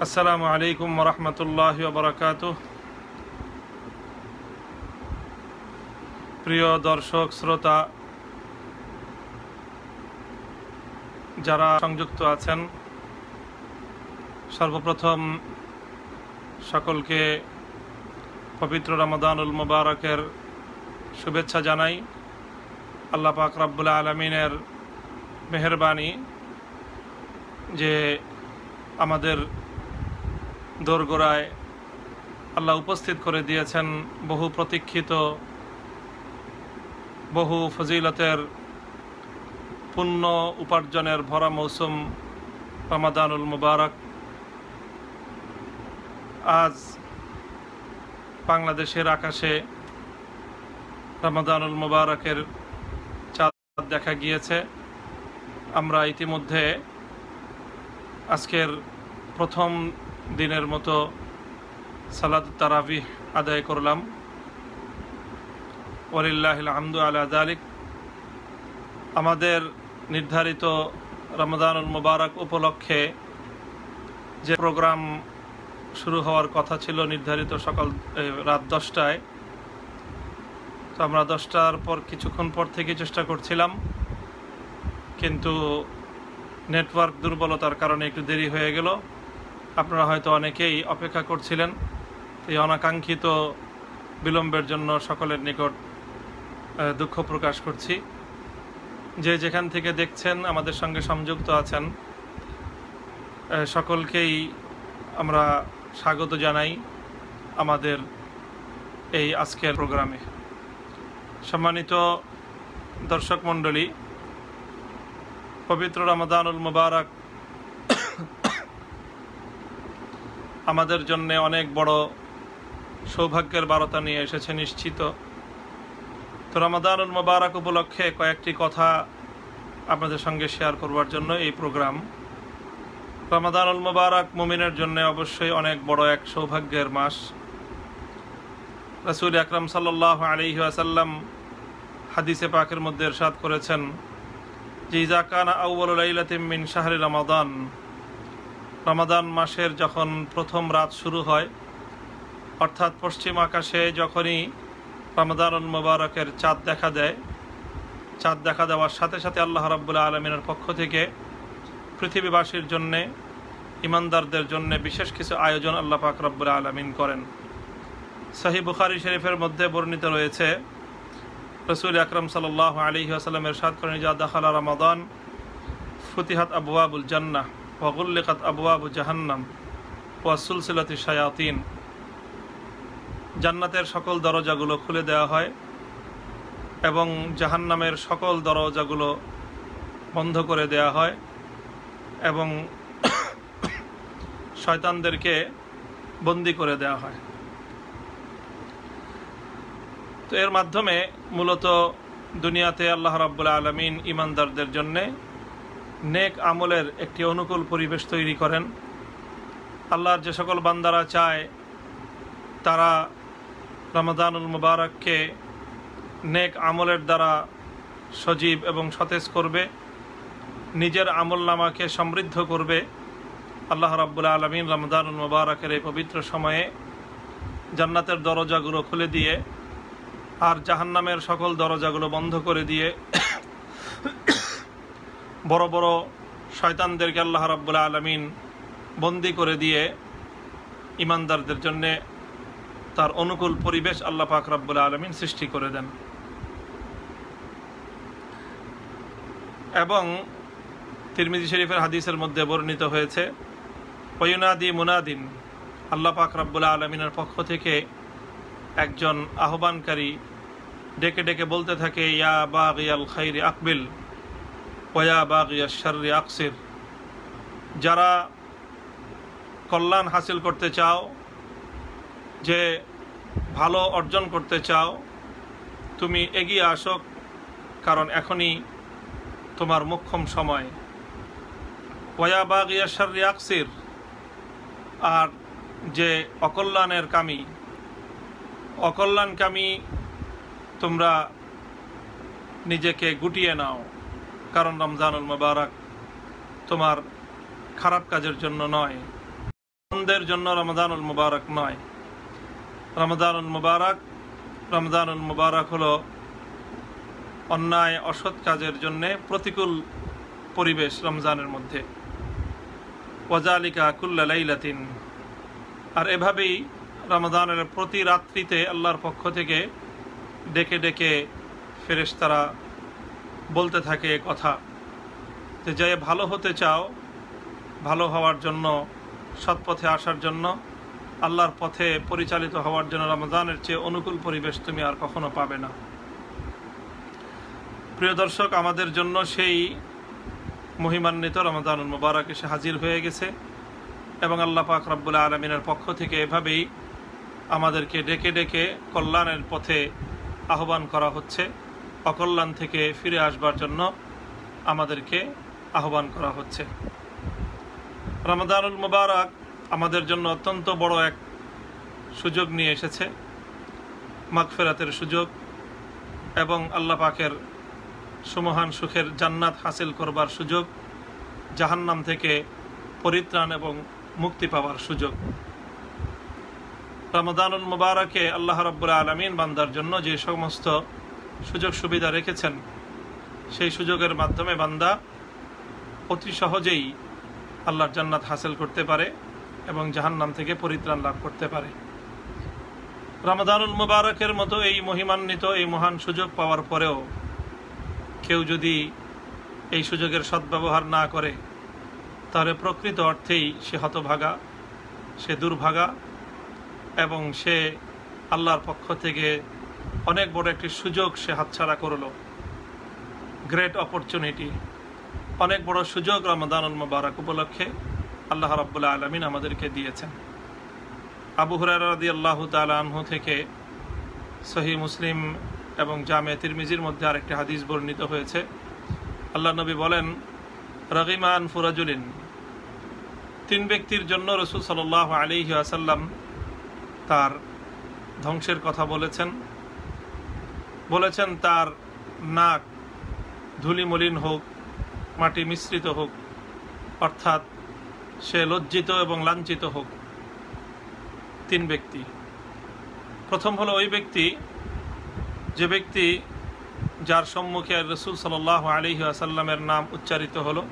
আসসালামু আলাইকুম ওয়া রাহমাতুল্লাহি ওয়া বারাকাতুহু। প্রিয় দর্শক শ্রোতা যারা সংযুক্ত আছেন, সর্বপ্রথম সকলকে পবিত্র রমাদানুল মুবারকের শুভেচ্ছা জানাই। আল্লাহ পাক রব্বুল আলামিনের মেহেরবানি যে আমাদের দোরগোড়ায় আল্লাহ উপস্থিত করে দিয়েছেন বহু প্রতীক্ষিত, বহু ফজিলতের পুণ্য উপার্জনের ভরা মৌসুম রমাদানুল মুবারক। আজ বাংলাদেশের আকাশে রমাদানুল মুবারকের চাঁদ দেখা গিয়েছে। আমরা ইতিমধ্যে আজকের প্রথম দিনের মতো সালাত তারাবিহ আদায় করলাম। ওয়ালিল্লাহিল হামদু আলা যালিক। আমাদের নির্ধারিত রমাদানুল মুবারক উপলক্ষে যে প্রোগ্রাম শুরু হওয়ার কথা ছিল নির্ধারিত সকাল রাত 10টায়, তো আমরা 10টার পর কিছুক্ষণ পর থেকে চেষ্টা করছিলাম, কিন্তু নেটওয়ার্ক দুর্বলতার কারণে একটু দেরি হয়ে গেল। আপনারা হয়তো অনেকেই অপেক্ষা করছিলেন। এই অনাকাঙ্ক্ষিত বিলম্বের জন্য সকলের নিকট দুঃখ প্রকাশ করছি। যে যেখান থেকে দেখছেন, আমাদের সঙ্গে সংযুক্ত আছেন, সকলকেই আমরা স্বাগত জানাই আমাদের এই আজকের প্রোগ্রামে। সম্মানিত দর্শক মণ্ডলী, পবিত্র রমাদানুল মুবারক আমাদের জন্য অনেক বড় সৌভাগ্যের বার্তা নিয়ে এসেছে নিশ্চিত। তো রমাদানুল মুবারক উপলক্ষে কয়েকটি কথা আপনাদের সঙ্গে শেয়ার করবার জন্য এই প্রোগ্রাম। রমাদানুল মুবারক মুমিনের জন্য অবশ্যই অনেক বড় এক সৌভাগ্যের মাস। রাসূল আকরাম সাল্লাল্লাহু আলাইহি ওয়াসাল্লাম হাদিসে পাকের মধ্যে ইরশাদ করেছেন যে ইযা কানা আউয়ালু লাইলাতিন মিন শাহরি রমাদান, রমাদান মাসের যখন প্রথম রাত শুরু হয়, অর্থাৎ পশ্চিম আকাশে যখনই রমাদানুল মুবারকের চাঁদ দেখা দেয়, চাঁদ দেখা দেওয়ার সাথে সাথে আল্লাহ রাব্বুল আলামিনের পক্ষ থেকে পৃথিবীবাসীর জন্যে, ইমানদারদের জন্যে বিশেষ কিছু আয়োজন আল্লাহ পাক রব্বুল আলামিন করেন। সহিহ বুখারী শরীফের মধ্যে বর্ণিত রয়েছে, রাসূল আকরাম সাল্লাল্লাহু আলাইহি ওয়াসাল্লাম ইরশাদ করেন যা দাখালা রমাদান ফুতিহাত আবওয়াবুল জান্নাহ ওয়া গুল্লিকাত আবওয়াবু জাহান্নাম ওয়া সুলসিলাতি শায়াতিন। জান্নাতের সকল দরজাগুলো খুলে দেওয়া হয় এবং জাহান্নামের সকল দরজাগুলো বন্ধ করে দেওয়া হয় এবং শয়তানদেরকে বন্দী করে দেওয়া হয়। তো এর মাধ্যমে মূলত দুনিয়াতে আল্লাহ রাব্বুল আলামিন ইমানদারদের জন্যে নেক আমলের একটি অনুকূল পরিবেশ তৈরি করেন। আল্লাহর যে সকল বান্দারা চায় তারা রমাদানুল মুবারককে নেক আমলের দ্বারা সজীব এবং সতেজ করবে, নিজের আমল নামাকে সমৃদ্ধ করবে, আল্লাহ রাব্বুল আলামিন রমাদানুল মুবারকের এই পবিত্র সময়ে জান্নাতের দরজাগুলো খুলে দিয়ে আর জাহান্নামের সকল দরজাগুলো বন্ধ করে দিয়ে বড় বড় শয়তানদেরকে আল্লাহ রাব্বুল আলামিন বন্দী করে দিয়ে ইমানদারদের জন্যে তার অনুকূল পরিবেশ আল্লাহ পাক রব্বুল আলামিন সৃষ্টি করে দেন। এবং তিরমিজি শরীফের হাদিসের মধ্যে বর্ণিত হয়েছে, ওয়ুনাদি মুনাদিন, আল্লাহ পাক রব্বুল আলামিনের পক্ষ থেকে একজন আহ্বানকারী ডেকে ডেকে বলতে থাকে, ইয়া বাগিয়াল খাইরি আকবিল ওয়া বাগিয়াশ শাররি আকসির। যারা কল্যাণ হাসিল করতে চাও, যে ভালো অর্জন করতে চাও, তুমি এগিয়ে আসো, কারণ এখনই তোমার মোক্ষম সময়। ওয়া বাগিয়াশ শাররি আকসির, আর যে অকল্যাণকামী তোমরা নিজেকে গুটিয়ে নাও, কারণ রমজানুল মুবারক তোমার খারাপ কাজের জন্য নয়। বন্ধের জন্য রমাদানুল মুবারক নয়। রমাদানুল মুবারক হলো অন্যায় অসৎ কাজের জন্য প্রতিকূল পরিবেশ রমজানের মধ্যে। ওয়াজালিকা কুল্লা লাইলাতিন, আর এভাবেই রমাদানের প্রতি রাত্রিতে আল্লাহর পক্ষ থেকে ডেকে ডেকে ফেরেশতারা বলতে থাকে কথা যে ভালো হতে চাও, ভালো হওয়ার জন্য, সৎপথে আসার জন্য, আল্লাহর পথে পরিচালিত হওয়ার জন্য রমজানের চেয়ে অনুকূল পরিবেশ তুমি আর কখনো পাবে না। প্রিয় দর্শক, আমাদের জন্য সেই মহিমান্বিত রমাদানুল মুবারক এসে হাজির হয়ে গেছে এবং আল্লাহ পাক রব্বুল আলামিনের পক্ষ থেকে এভাবেই আমাদেরকে ডেকে ডেকে কল্যাণের পথে আহ্বান করা হচ্ছে, অকল্যাণ থেকে ফিরে আসবার জন্য আমাদেরকে আহ্বান করা হচ্ছে। রমাদানুল মুবারক আমাদের জন্য অত্যন্ত বড় এক সুযোগ নিয়ে এসেছে, মাগফিরাতের সুযোগ এবং আল্লাহ পাকের সুমহান সুখের জান্নাত হাসিল করবার সুযোগ, জাহান্নাম থেকে পরিত্রাণ এবং মুক্তি পাওয়ার সুযোগ। রমাদানুল মুবারকে আল্লাহ রাব্বুল আলামিন বান্দার জন্য যে সমস্ত সুযোগ সুবিধা রেখেছেন, সেই সুযোগের মাধ্যমে বান্দা অতি সহজেই আল্লাহর জান্নাত হাসিল করতে পারে এবং জাহান্নাম থেকে পরিত্রাণ লাভ করতে পারে। রমাদানুল মুবারকের মতো এই মহিমান্বিত এই মহান সুযোগ পাওয়ার পরেও কেউ যদি এই সুযোগের সদ্ব্যবহার না করে, তাহলে প্রকৃত অর্থেই সে হতভাগা, সে দুর্ভাগা এবং সে আল্লাহর পক্ষ থেকে অনেক বড় একটি সুযোগ সে হাতছাড়া করল। গ্রেট অপরচুনিটি, অনেক বড় সুযোগ রমাদানুল মুবারক উপলক্ষে আল্লাহ রাব্বুল আলামিন আমাদেরকে দিয়েছেন। আবু হুরায়রা রাদিয়াল্লাহু তাআলা আনহু থেকে সহিহ মুসলিম এবং জামে তিরমিজির মধ্যে আরেকটি হাদিস বর্ণিত হয়েছে। আল্লাহ নবী বলেন, রাগিমা আনফু রাজুলিন, তিন ব্যক্তির জন্য রাসূল সাল্লাল্লাহু আলাইহি ওয়াসাল্লাম তার ধ্বংসের কথা বলেছেন তার নাক ধুলি মলিন হোক, মাটি মিশ্রিত হোক, অর্থাৎ সে লজ্জিত এবং লাঞ্ছিত হোক। তিন ব্যক্তি, প্রথম হলো ওই ব্যক্তি যে ব্যক্তি যার সম্মুখে রাসূল সাল্লাল্লাহু আলাইহি ওয়াসাল্লামের নাম উচ্চারিত হলো,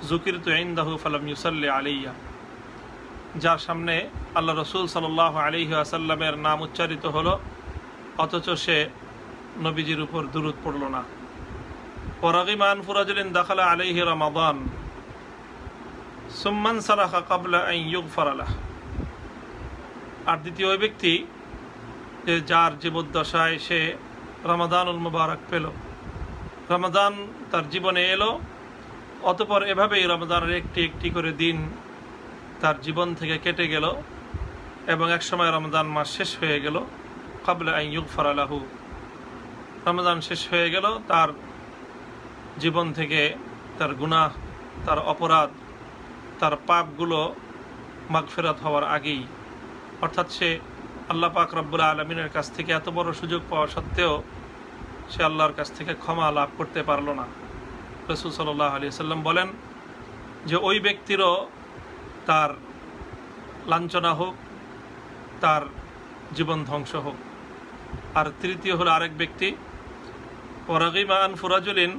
যুকিরতু ইনদাহু ফালাম ইউসাল্লি আলাইয়া, যার সামনে আল্লাহ রাসূল সাল্লাল্লাহু আলাইহি ওয়াসাল্লামের নাম উচ্চারিত হলো অথচ সে নবীজির উপর দুরূদ পড়ল না। ওয়ারাগিমা আনফু রাজুলিন দাখালা আলাইহি রমাদান সুম্মান সালাখা ক্বাবলা আন ইউগফারা লাহু, আর দ্বিতীয় ওই ব্যক্তি যে যার জীবদ্দশায় সে রমাদানুল মুবারক পেল, রমাদান তার জীবনে এলো, অতঃপর এভাবেই রমাদানের একটি একটি করে দিন তার জীবন থেকে কেটে গেল এবং একসময় রমাদান মাস শেষ হয়ে গেল। ক্বাবলা আন ইউগফারা লাহু, রমাদান শেষ হয়ে গেল, তার জীবন থেকে তার গুনাহ, তার অপরাধ, তার পাপগুলো মাগফিরাত হওয়ার আগেই, অর্থাৎ সে আল্লাহ পাক রব্বুল আলামিনের কাছ থেকে এত বড় সুযোগ পাওয়া সত্ত্বেও সে আল্লাহর কাছ থেকে ক্ষমা লাভ করতে পারল না। রাসূল সাল্লাল্লাহু আলাইহি ওয়াসাল্লাম বলেন যে ওই ব্যক্তিরও তার লাঞ্ছনা হোক, তার জীবন ধ্বংস হোক। আর তৃতীয় হলো আরেক ব্যক্তি, ওয়ারাগিমা আনফু রাজুলিন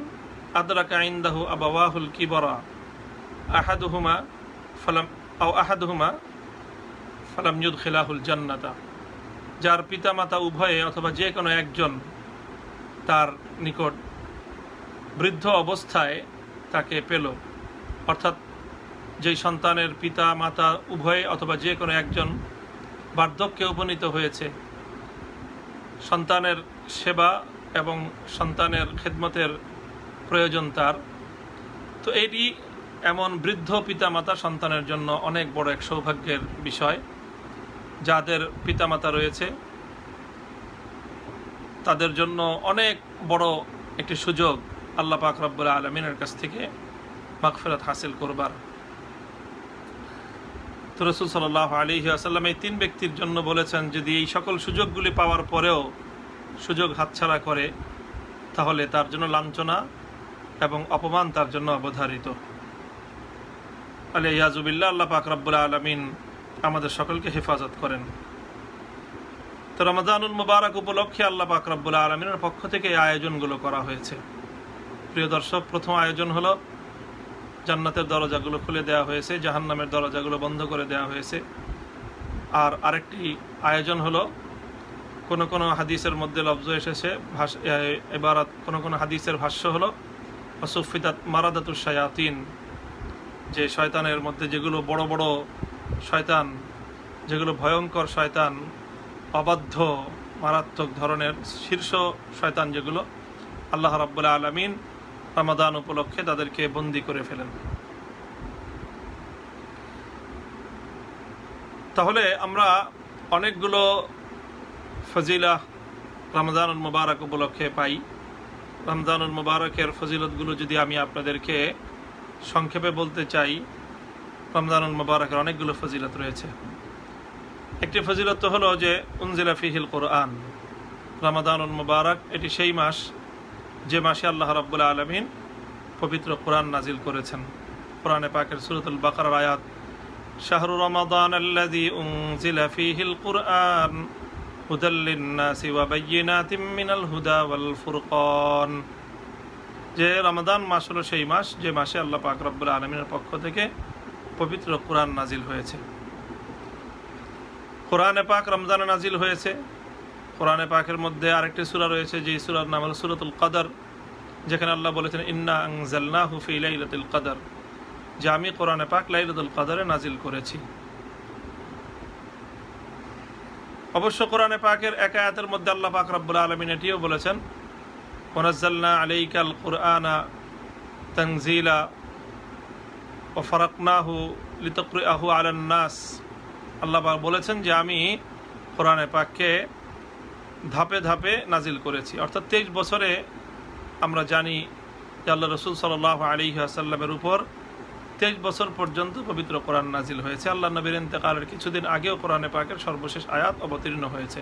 আদরাকা ইনদাহু আবাওয়াহুল কিবরা আহাদুহুমা ফালাম ইউদখিলাহুল জান্নাতা, যার পিতামাতা উভয়ে অথবা যে কোনো একজন তার নিকট বৃদ্ধ অবস্থায় তাকে পেল, অর্থাৎ যেই সন্তানের পিতা মাতা উভয়ে অথবা যে কোনো একজন বার্ধক্যে উপনীত হয়েছে, সন্তানের সেবা এবং সন্তানের খেদমতের প্রয়োজন তার, তো এটি এমন বৃদ্ধ পিতামাতা সন্তানের জন্য অনেক বড় এক সৌভাগ্যের বিষয়। যাদের পিতামাতা রয়েছে তাদের জন্য অনেক বড় একটি সুযোগ আল্লাহ পাক রব্বুল আলামিনের কাছ থেকে মাগফিরাত হাসিল করবার। তো রাসূল সাল্লাল্লাহু আলাইহি ওয়াসাল্লাম এই তিন ব্যক্তির জন্য বলেছেন, যদি এই সকল সুযোগগুলি পাওয়ার পরেও সুযোগ হাতছাড়া করে তাহলে তার জন্য লাঞ্ছনা এবং অপমান তার জন্য অবধারিত। আলিয়াযুবিল্লাহ, আল্লাহ পাক রব্বুল আলামিন আমাদের সকলকে হেফাজত করেন। তো রমাদানুল মুবারক উপলক্ষে আল্লাহ পাক রব্বুল আলামিনের পক্ষ থেকে এই আয়োজনগুলো করা হয়েছে। প্রিয় দর্শক, প্রথম আয়োজন হলো জান্নাতের দরজাগুলো খুলে দেওয়া হয়েছে, জাহান্নামের দরজাগুলো বন্ধ করে দেওয়া হয়েছে। আর আরেকটি আয়োজন হলো কোন হাদিসের মধ্যে লফজ এসেছে, এবারাত কোন হাদিসের ভাষ্য হলো ওয়াসুফিদাত মারাদাতুশ শায়াতিন, যে শয়তানের মধ্যে যেগুলো বড় বড় শয়তান, যেগুলো ভয়ঙ্কর শয়তান, অবাধ্য মারাত্মক ধরনের শীর্ষ শয়তান, যেগুলো আল্লাহ রাব্বুল আলামিন রমাদান উপলক্ষে তাদেরকে বন্দী করে ফেলেন। তাহলে আমরা অনেকগুলো ফজিলা রমজানুল মুবারক উপলক্ষে পাই। রমজানুল মুবারকের ফজিলতগুলো যদি আমি আপনাদেরকে সংক্ষেপে বলতে চাই, রমজানুল মুবারকের অনেকগুলো ফজিলত রয়েছে। একটি ফজিলত হলো যে উনজিলা ফিহিল কোরআন। রমাদানুল মুবারক এটি সেই মাস যে মাসে আল্লাহ রাব্বুল আলামিন পবিত্র কোরআন নাজিল করেছেন। কোরআনে পাকের সূরাতুল বাকারার আয়াত, শাহরু রমাদান আল্লাযী উনজিলা ফিহিল কোরআন হুদাল লিন-নাসি ওয়া বায়্যিনাতিম মিনাল হুদা ওয়াল ফুরকান, যে রমাদান মাস হলো সেই মাস যে মাসে আল্লাহ পাক রব্বুল আলামিনের পক্ষ থেকে পবিত্র কোরআন নাজিল হয়েছে। কোরআনে পাক রমজানে নাজিল হয়েছে। কোরআনে পাকের মধ্যে আরেকটি সূরা রয়েছে, যে সূরার নাম হলো সূরাতুল কদর, যেখানে আল্লাহ বলেছেন ইন্না আনজালনাহু ফি লাইলাতুল কদর, যে আমি কোরআনে পাক লাইলাতুল কদরে নাজিল করেছি। অবশ্য কোরআনে পাকের এক আয়াতের মধ্যে আল্লাহ পাক রব্বুল আলামিন এটিও বলেছেন ওয়ানাজ্জালনা আলাইকাল কুরআনা তানজিলা ওয়া ফারাকনাহু লিতাকরিআহু আলান নাস। আল্লাহ পাক বলেছেন যে আমি কোরআনে পাককে ধাপে ধাপে নাজিল করেছি। অর্থাৎ 23 বছরে আমরা জানি যে আল্লাহ রসুল সাল্লাল্লাহু আলাইহি ওয়াসাল্লামের উপর 23 বছর পর্যন্ত পবিত্র কোরআন নাজিল হয়েছে। আল্লাহ নবীর ইন্তেকালের কিছুদিন আগেও কোরআনে পাকের সর্বশেষ আয়াত অবতীর্ণ হয়েছে।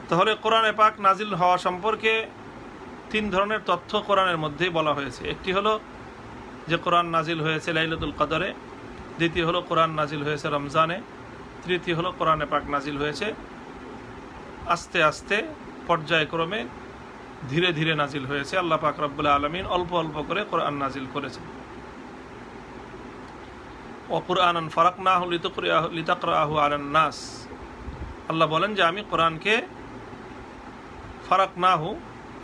তাহলে কোরআনে পাক নাজিল হওয়া সম্পর্কে 3 ধরনের তথ্য কোরআনের মধ্যেই বলা হয়েছে। একটি হলো যে কোরআন নাজিল হয়েছে লাইলাতুল কদরে, দ্বিতীয় হলো কোরআন নাজিল হয়েছে রমজানে, তৃতীয় হলো কোরআনে পাক নাজিল হয়েছে আস্তে আস্তে পর্যায়ক্রমে ধীরে ধীরে নাজিল হয়েছে। আল্লাহ পাক রব্বুল আলামিন অল্প অল্প করে কোরআন নাজিল করেছেন। ওয়া কুরআনান ফারাকনাহু লিতাকরাহু আলান নাস, আল্লাহ বলেন যে আমি কোরআনকে ফারাকনাহু,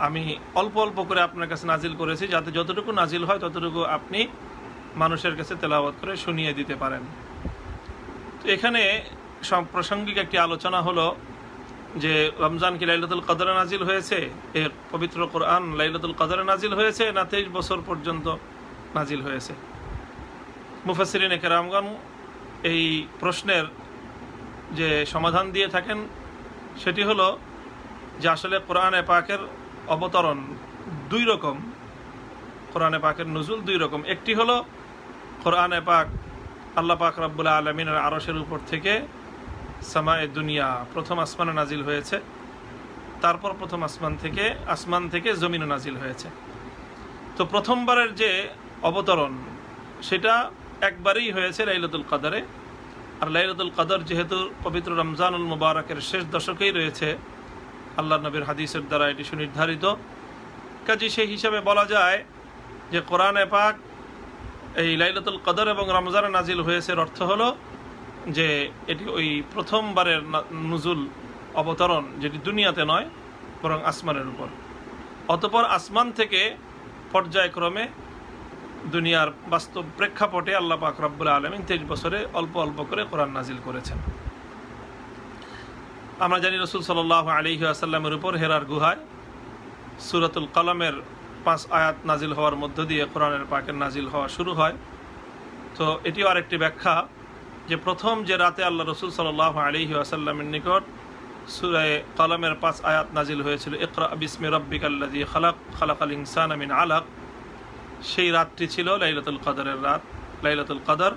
আমি অল্প অল্প করে আপনার কাছে নাজিল করেছি, যাতে যতটুকু নাজিল হয় ততটুকু আপনি মানুষের কাছে তেলাওয়াত করে শুনিয়ে দিতে পারেন। তো এখানে প্রাসঙ্গিক একটি আলোচনা হলো যে রমজান কি লাইলাতুল কদরে নাজিল হয়েছে, এর পবিত্র কোরআন লাইলাতুল কদরে নাজিল হয়েছে না 23 বছর পর্যন্ত নাজিল হয়েছে? মুফাসসিরিনে কেরামগণ এই প্রশ্নের যে সমাধান দিয়ে থাকেন সেটি হলো যে আসলে কোরআনে পাকের অবতরণ 2 রকম, কোরআনে পাকের নুজুল 2 রকম। একটি হলো কোরআনে পাক আল্লাহ পাক রব্বুল আলামিনের আরশের উপর থেকে সামায়ে দুনিয়া প্রথম আসমানে নাজিল হয়েছে, তারপর প্রথম আসমান থেকে জমিনে নাজিল হয়েছে। তো প্রথমবারের যে অবতরণ সেটা একবারেই হয়েছে লাইলাতুল কদরে। আর লাইলাতুল কদর যেহেতু পবিত্র রমজানুল মুবারকের শেষ দশকেই রয়েছে, আল্লাহ নবীর হাদিসের দ্বারা এটি সুনির্ধারিত, কাজে সেই হিসাবে বলা যায় যে কোরআনে পাক এই লাইলাতুল কদর এবং রমজানে নাজিল হয়েছে। অর্থ হলো যে এটি ওই প্রথমবারের নুজুল অবতরণ, যেটি দুনিয়াতে নয় বরং আসমানের উপর। অতঃপর আসমান থেকে পর্যায়ক্রমে দুনিয়ার বাস্তব প্রেক্ষাপটে আল্লাহ পাক রব্বুল আলামিন 23 বছরে অল্প অল্প করে কোরআন নাজিল করেছেন। আমরা জানি রাসূল সাল্লাল্লাহু আলাইহি ওয়াসাল্লামের উপর হেরার গুহায় সূরাতুল কলমের 5 আয়াত নাজিল হওয়ার মধ্য দিয়ে কোরআনের পাকের নাজিল হওয়া শুরু হয়। তো এটিও আরেকটি ব্যাখ্যা যে প্রথম যে রাতে আল্লাহ রসুল সাল্লাল্লাহু আলাইহি ওয়াসাল্লামের নিকট সূরা কলমের 5 আয়াত নাজিল হয়েছিল, ইকরা বিসমি রাব্বিকাল্লাযী খালাক খালাকাল ইনসানা মিন আলাক, সেই রাতটি ছিল লাইলাতুল কদরের রাত, লাইলাতুল কদর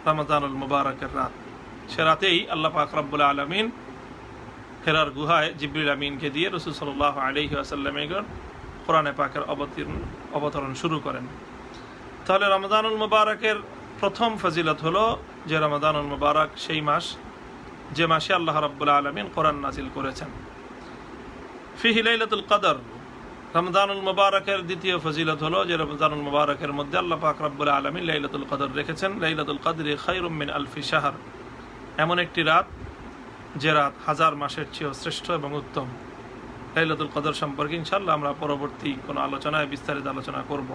রমজানুল মুবারকের রাত। সে রাতেই আল্লাহ পাক রব্বুল আলামিন হেরার গুহায় জিবরিল আমিনকে দিয়ে রাসূল সাল্লাল্লাহু আলাইহি ওয়াসাল্লামের কোরআনে পাকের অবতরণ শুরু করেন। তাহলে রমজানুল মুবারকের প্রথম ফজিলত হলো যে রমাদানুল মুবারক সেই মাস যে মাসে আল্লাহ রাব্বুল আলামিন কোরআন নাজিল করেছেন। ফিহি লাইলাতুল কদর, রমজানুল মুবারকের দ্বিতীয় ফজিলত হলো যে রমজানুল মুবারকের মধ্যে আল্লাহ পাক রব্বুল আলামিন লাইলাতুল কদর রেখেছেন। লাইলাতুল কদরি খায়রুম মিন আলফি শাহর, এমন একটি রাত যে রাত হাজার মাসের চেয়েও শ্রেষ্ঠ এবং উত্তম। লাইলাতুল কদর সম্পর্কে ইনশাআল্লাহ আমরা পরবর্তী কোনো আলোচনায় বিস্তারিত আলোচনা করব।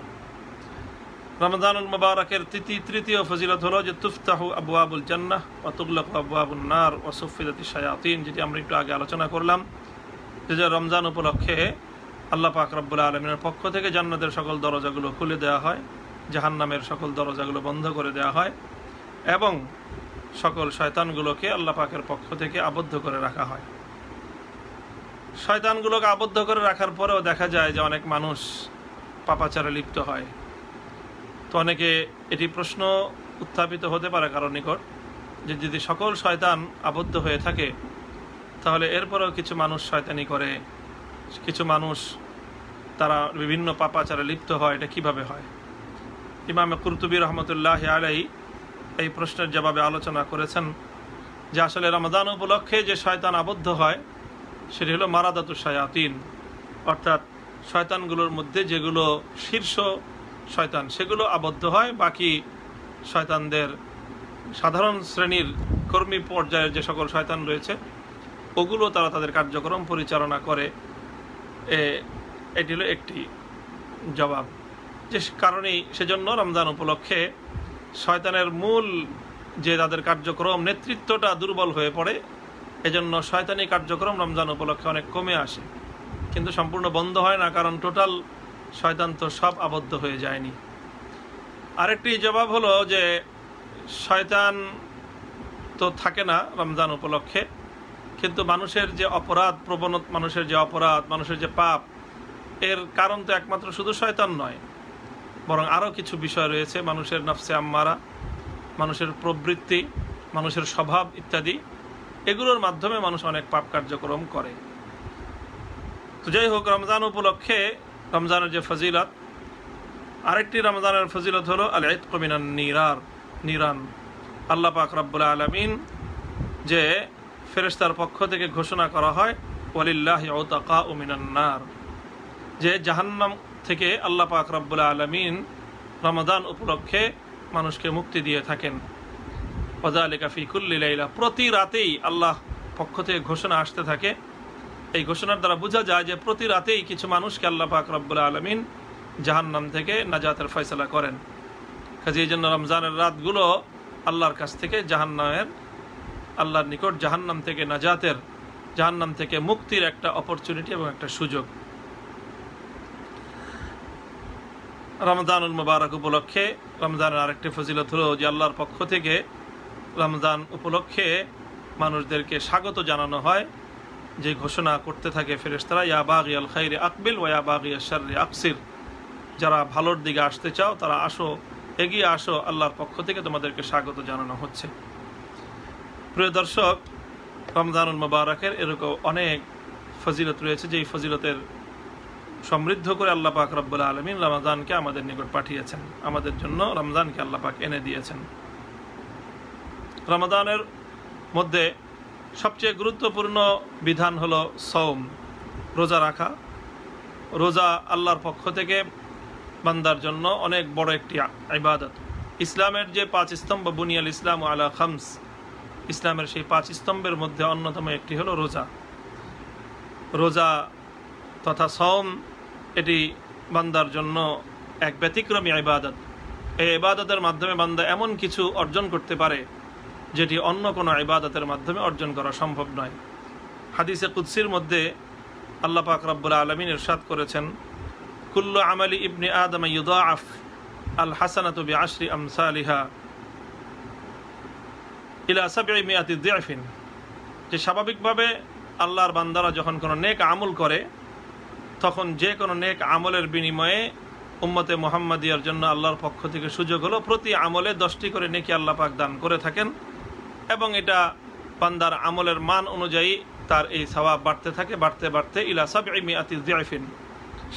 রমজানুল মুবারকের তৃতীয় ফজিলত হলো যে তুফতাহু আবওয়াবুল জান্নাহ ওয়া তুগলাকু আবওয়াবুন নার ওয়া সুফিদাতিশ শায়াতিন, যেটি আমরা একটু আগে আলোচনা করলাম যে রমজান উপলক্ষে আল্লাহ পাক রব্বুল আলামিনের পক্ষ থেকে জান্নাতের সকল দরজাগুলো খুলে দেওয়া হয়, জাহান্নামের সকল দরজাগুলো বন্ধ করে দেওয়া হয় এবং সকল শয়তানগুলোকে আল্লাহ পাকের পক্ষ থেকে আবদ্ধ করে রাখা হয়। শয়তানগুলোকে আবদ্ধ করে রাখার পরেও দেখা যায় যে অনেক মানুষ পাপাচারে লিপ্ত হয়। তো অনেকে এটি প্রশ্ন উত্থাপিত হতে পারে কারো নিকট যে যদি সকল শয়তান আবদ্ধ হয়ে থাকে তাহলে এরপরেও কিছু মানুষ শয়তানি করে, কিছু মানুষ তারা বিভিন্ন পাপাচারে লিপ্ত হয়, এটা কিভাবে হয়? ইমাম কুরতুবী রহমতুল্লাহ আলাইহি এই প্রশ্নের জবাবে আলোচনা করেছেন যে আসলে রমাদান উপলক্ষে যে শয়তান আবদ্ধ হয় সেটি হলো মারাদাতু শায়াতিন, অর্থাৎ শয়তানগুলোর মধ্যে যেগুলো শীর্ষ শয়তান সেগুলো আবদ্ধ হয়, বাকি শয়তানদের সাধারণ শ্রেণীর কর্মী পর্যায়ের যে সকল শয়তান রয়েছে ওগুলো তারা তাদের কার্যক্রম পরিচালনা করে। এটি হলো একটি জবাব, যে কারণেই সেজন্য রমজান উপলক্ষে শয়তানের মূল যে তাদের কার্যক্রম নেতৃত্বটা দুর্বল হয়ে পড়ে, এজন্য শয়তানি কার্যক্রম রমজান উপলক্ষে অনেক কমে আসে, কিন্তু সম্পূর্ণ বন্ধ হয় না, কারণ টোটাল শয়তান তো সব আবদ্ধ হয়ে যায়নি। আরেকটি জবাব হলো যে শয়তান তো থাকে না রমজান উপলক্ষে, কিন্তু মানুষের যে অপরাধ প্রবণতা, মানুষের যে পাপ, এর কারণ তো একমাত্র শুধু শয়তান নয়, বরং আরও কিছু বিষয় রয়েছে। মানুষের নফসে আম্মারা, মানুষের প্রবৃত্তি, মানুষের স্বভাব ইত্যাদি, এগুলোর মাধ্যমে মানুষ অনেক পাপ কার্যক্রম করে। তো যাই হোক, রমজান উপলক্ষে রমজানের যে ফজিলত, আরেকটি রমজানের ফজিলত হলো আল ইতকু মিনান নিরান। আল্লাহ পাক রব্বুল আলামিন যে ফেরেশতার পক্ষ থেকে ঘোষণা করা হয় ওয়ালিল্লাহি উতাকাউ মিনান নার, যে জাহান্নাম থেকে আল্লাহ পাক রব্বুল আলামিন রমাদান উপলক্ষে মানুষকে মুক্তি দিয়ে থাকেন। ওয়াযালিকা ফি কুল্লি লাইলা, প্রতি রাতেই আল্লাহ পক্ষ থেকে ঘোষণা আসতে থাকে। এই ঘোষণার দ্বারা বোঝা যায় যে প্রতি রাতেই কিছু মানুষকে আল্লাহ পাক রব্বুল আলামিন জাহান্নাম থেকে নাজাতের ফয়সালা করেন। কাজে এই জন্য রমজানের রাতগুলো আল্লাহর কাছ থেকে আল্লাহর নিকট জাহান্নাম থেকে নাজাতের, জাহান্নাম থেকে মুক্তির একটা অপরচুনিটি এবং একটা সুযোগ। রমজানুল মুবারক উপলক্ষে রমজানের আরেকটি ফজিলত হলো যে আল্লাহর পক্ষ থেকে রমজান উপলক্ষে মানুষদেরকে স্বাগত জানানো হয়, যে ঘোষণা করতে থাকে ফেরেশতারা ইয়া বাগিয়াল খাইরি আকবিল ওয়া ইয়া বাগিয়াশ শাররি আকসির, যারা ভালোর দিকে আসতে চাও তারা আসো, এগিয়ে আসো, আল্লাহর পক্ষ থেকে তোমাদেরকে স্বাগত জানানো হচ্ছে। প্রিয় দর্শক, রমজানুল মুবারকের এরকম অনেক ফজিলত রয়েছে, যেই ফজিলতের সমৃদ্ধ করে আল্লাহ পাক রব্বুল আলামিন রমজানকে আমাদের নিকট পাঠিয়েছেন, আমাদের জন্য রমজানকে আল্লাহ পাক এনে দিয়েছেন। রমজানের মধ্যে সবচেয়ে গুরুত্বপূর্ণ বিধান হলো সওম, রোজা রাখা। রোজা আল্লাহর পক্ষ থেকে বান্দার জন্য অনেক বড় একটি ইবাদত। ইসলামের যে 5 স্তম্ভ, বুনিয়াল ইসলাম আলা খামস, ইসলামের সেই 5 স্তম্ভের মধ্যে অন্যতম একটি হলো রোজা। রোজা তথা সওম এটি বান্দার জন্য এক ব্যতিক্রমী ইবাদত। এই ইবাদতের মাধ্যমে বান্দা এমন কিছু অর্জন করতে পারে যেটি অন্য কোনো ইবাদতের মাধ্যমে অর্জন করা সম্ভব নয়। হাদিসে কুদসির মধ্যে আল্লাহ পাক রব্বুল আলামিন ইরশাদ করেছেন, কুল্লু আমালি ইবনি আদম ইউদাআফ আল হাসানাতু বিআশরি আমসালিহা ইলা 700 দিআফিন, যে স্বাভাবিকভাবে আল্লাহর বান্দারা যখন কোনো নেক আমল করে তখন যে কোনো নেক আমলের বিনিময়ে উম্মতে মুহাম্মাদিয়ার জন্য আল্লাহর পক্ষ থেকে সুযোগ হলো প্রতি আমলে 10টি করে নেকি আল্লাহ পাক দান করে থাকেন, এবং এটা বান্দার আমলের মান অনুযায়ী তার এই সওয়াব বাড়তে থাকে, বাড়তে বাড়তে ইলা 700 দিআফিন,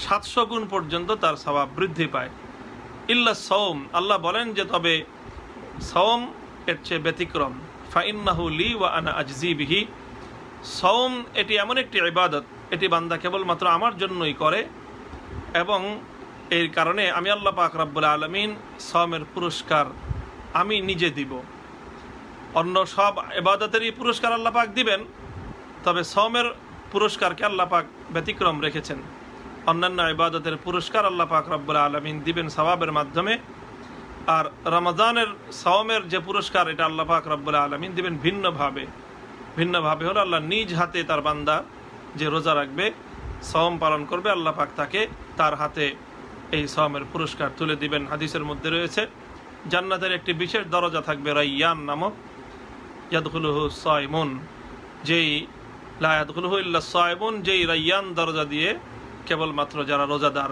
700 গুণ পর্যন্ত তার সওয়াব বৃদ্ধি পায়। ইল্লা সওম, আল্লাহ বলেন যে তবে সওম এর চেয়ে ব্যতিক্রম। ফাইন্নাহু লি ওয়া আনা আজজি বিহি। সওম এটি এমন একটি ইবাদত, এটি বান্দা কেবলমাত্র আমার জন্যই করে, এবং এর কারণে আমি আল্লাহ পাক রব্বুল আলামিন সওমের পুরস্কার আমি নিজে দিব। অন্য সব ইবাদতেরই পুরস্কার আল্লাহ পাক দিবেন, তবে সওমের পুরস্কারকে আল্লাহ পাক ব্যতিক্রম রেখেছেন। অন্যান্য ইবাদতের পুরস্কার আল্লাহ পাক রব্বুল আলামিন দিবেন সওয়াবের মাধ্যমে, আর রমজানের সওমের যে পুরস্কার এটা আল্লাহ পাক রব্বুল আলামিন দিবেন ভিন্নভাবে। ভিন্নভাবে হলো আল্লাহ নিজ হাতে তার বান্দা যে রোজা রাখবে, সওম পালন করবে, আল্লাহ পাক তাকে তার হাতে এই সওমের পুরস্কার তুলে দিবেন। হাদিসের মধ্যে রয়েছে জান্নাতের একটি বিশেষ দরজা থাকবে রাইয়ান নামক, ইয়াদখুলুহু সাইমুন, যেই লা ইয়াদখুলুহু ইল্লা সাইমুন, যেই রাইয়ান দরজা দিয়ে কেবলমাত্র যারা রোজাদার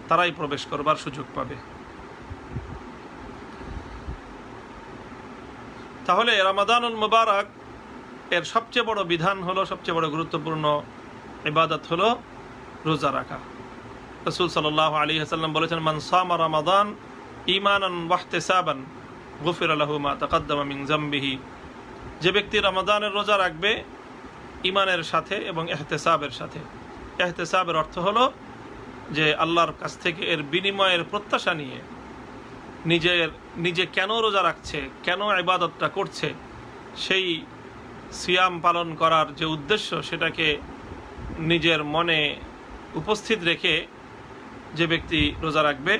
তারাই প্রবেশ করবার সুযোগ পাবে। তাহলে রমাদানুল মুবারক এর সবচেয়ে বড় বিধান হলো, সবচেয়ে বড় গুরুত্বপূর্ণ ইবাদত হলো রোজা রাখা। রাসূল সাল্লাল্লাহু আলাইহি ওয়াসাল্লাম বলেছেন, মান সামা রমাদান ঈমানান ওয়া ইহতিসাবান গুফিরা লাহু মা তাকাদ্দামা মিন যামবিহি। যে ব্যক্তি রমাদানের রোজা রাখবে ঈমানের সাথে এবং ইহতিসাবের সাথে। ইহতিসাবের অর্থ হলো যে আল্লাহর কাছ থেকে এর বিনিময়ের প্রত্যাশা নিয়ে নিজে কেন রোজা রাখছে, কেন ইবাদতটা করছে, সেই সিয়াম পালন করার যে উদ্দেশ্য সেটাকে নিজের মনে উপস্থিত রেখে যে ব্যক্তি রোজা রাখবে,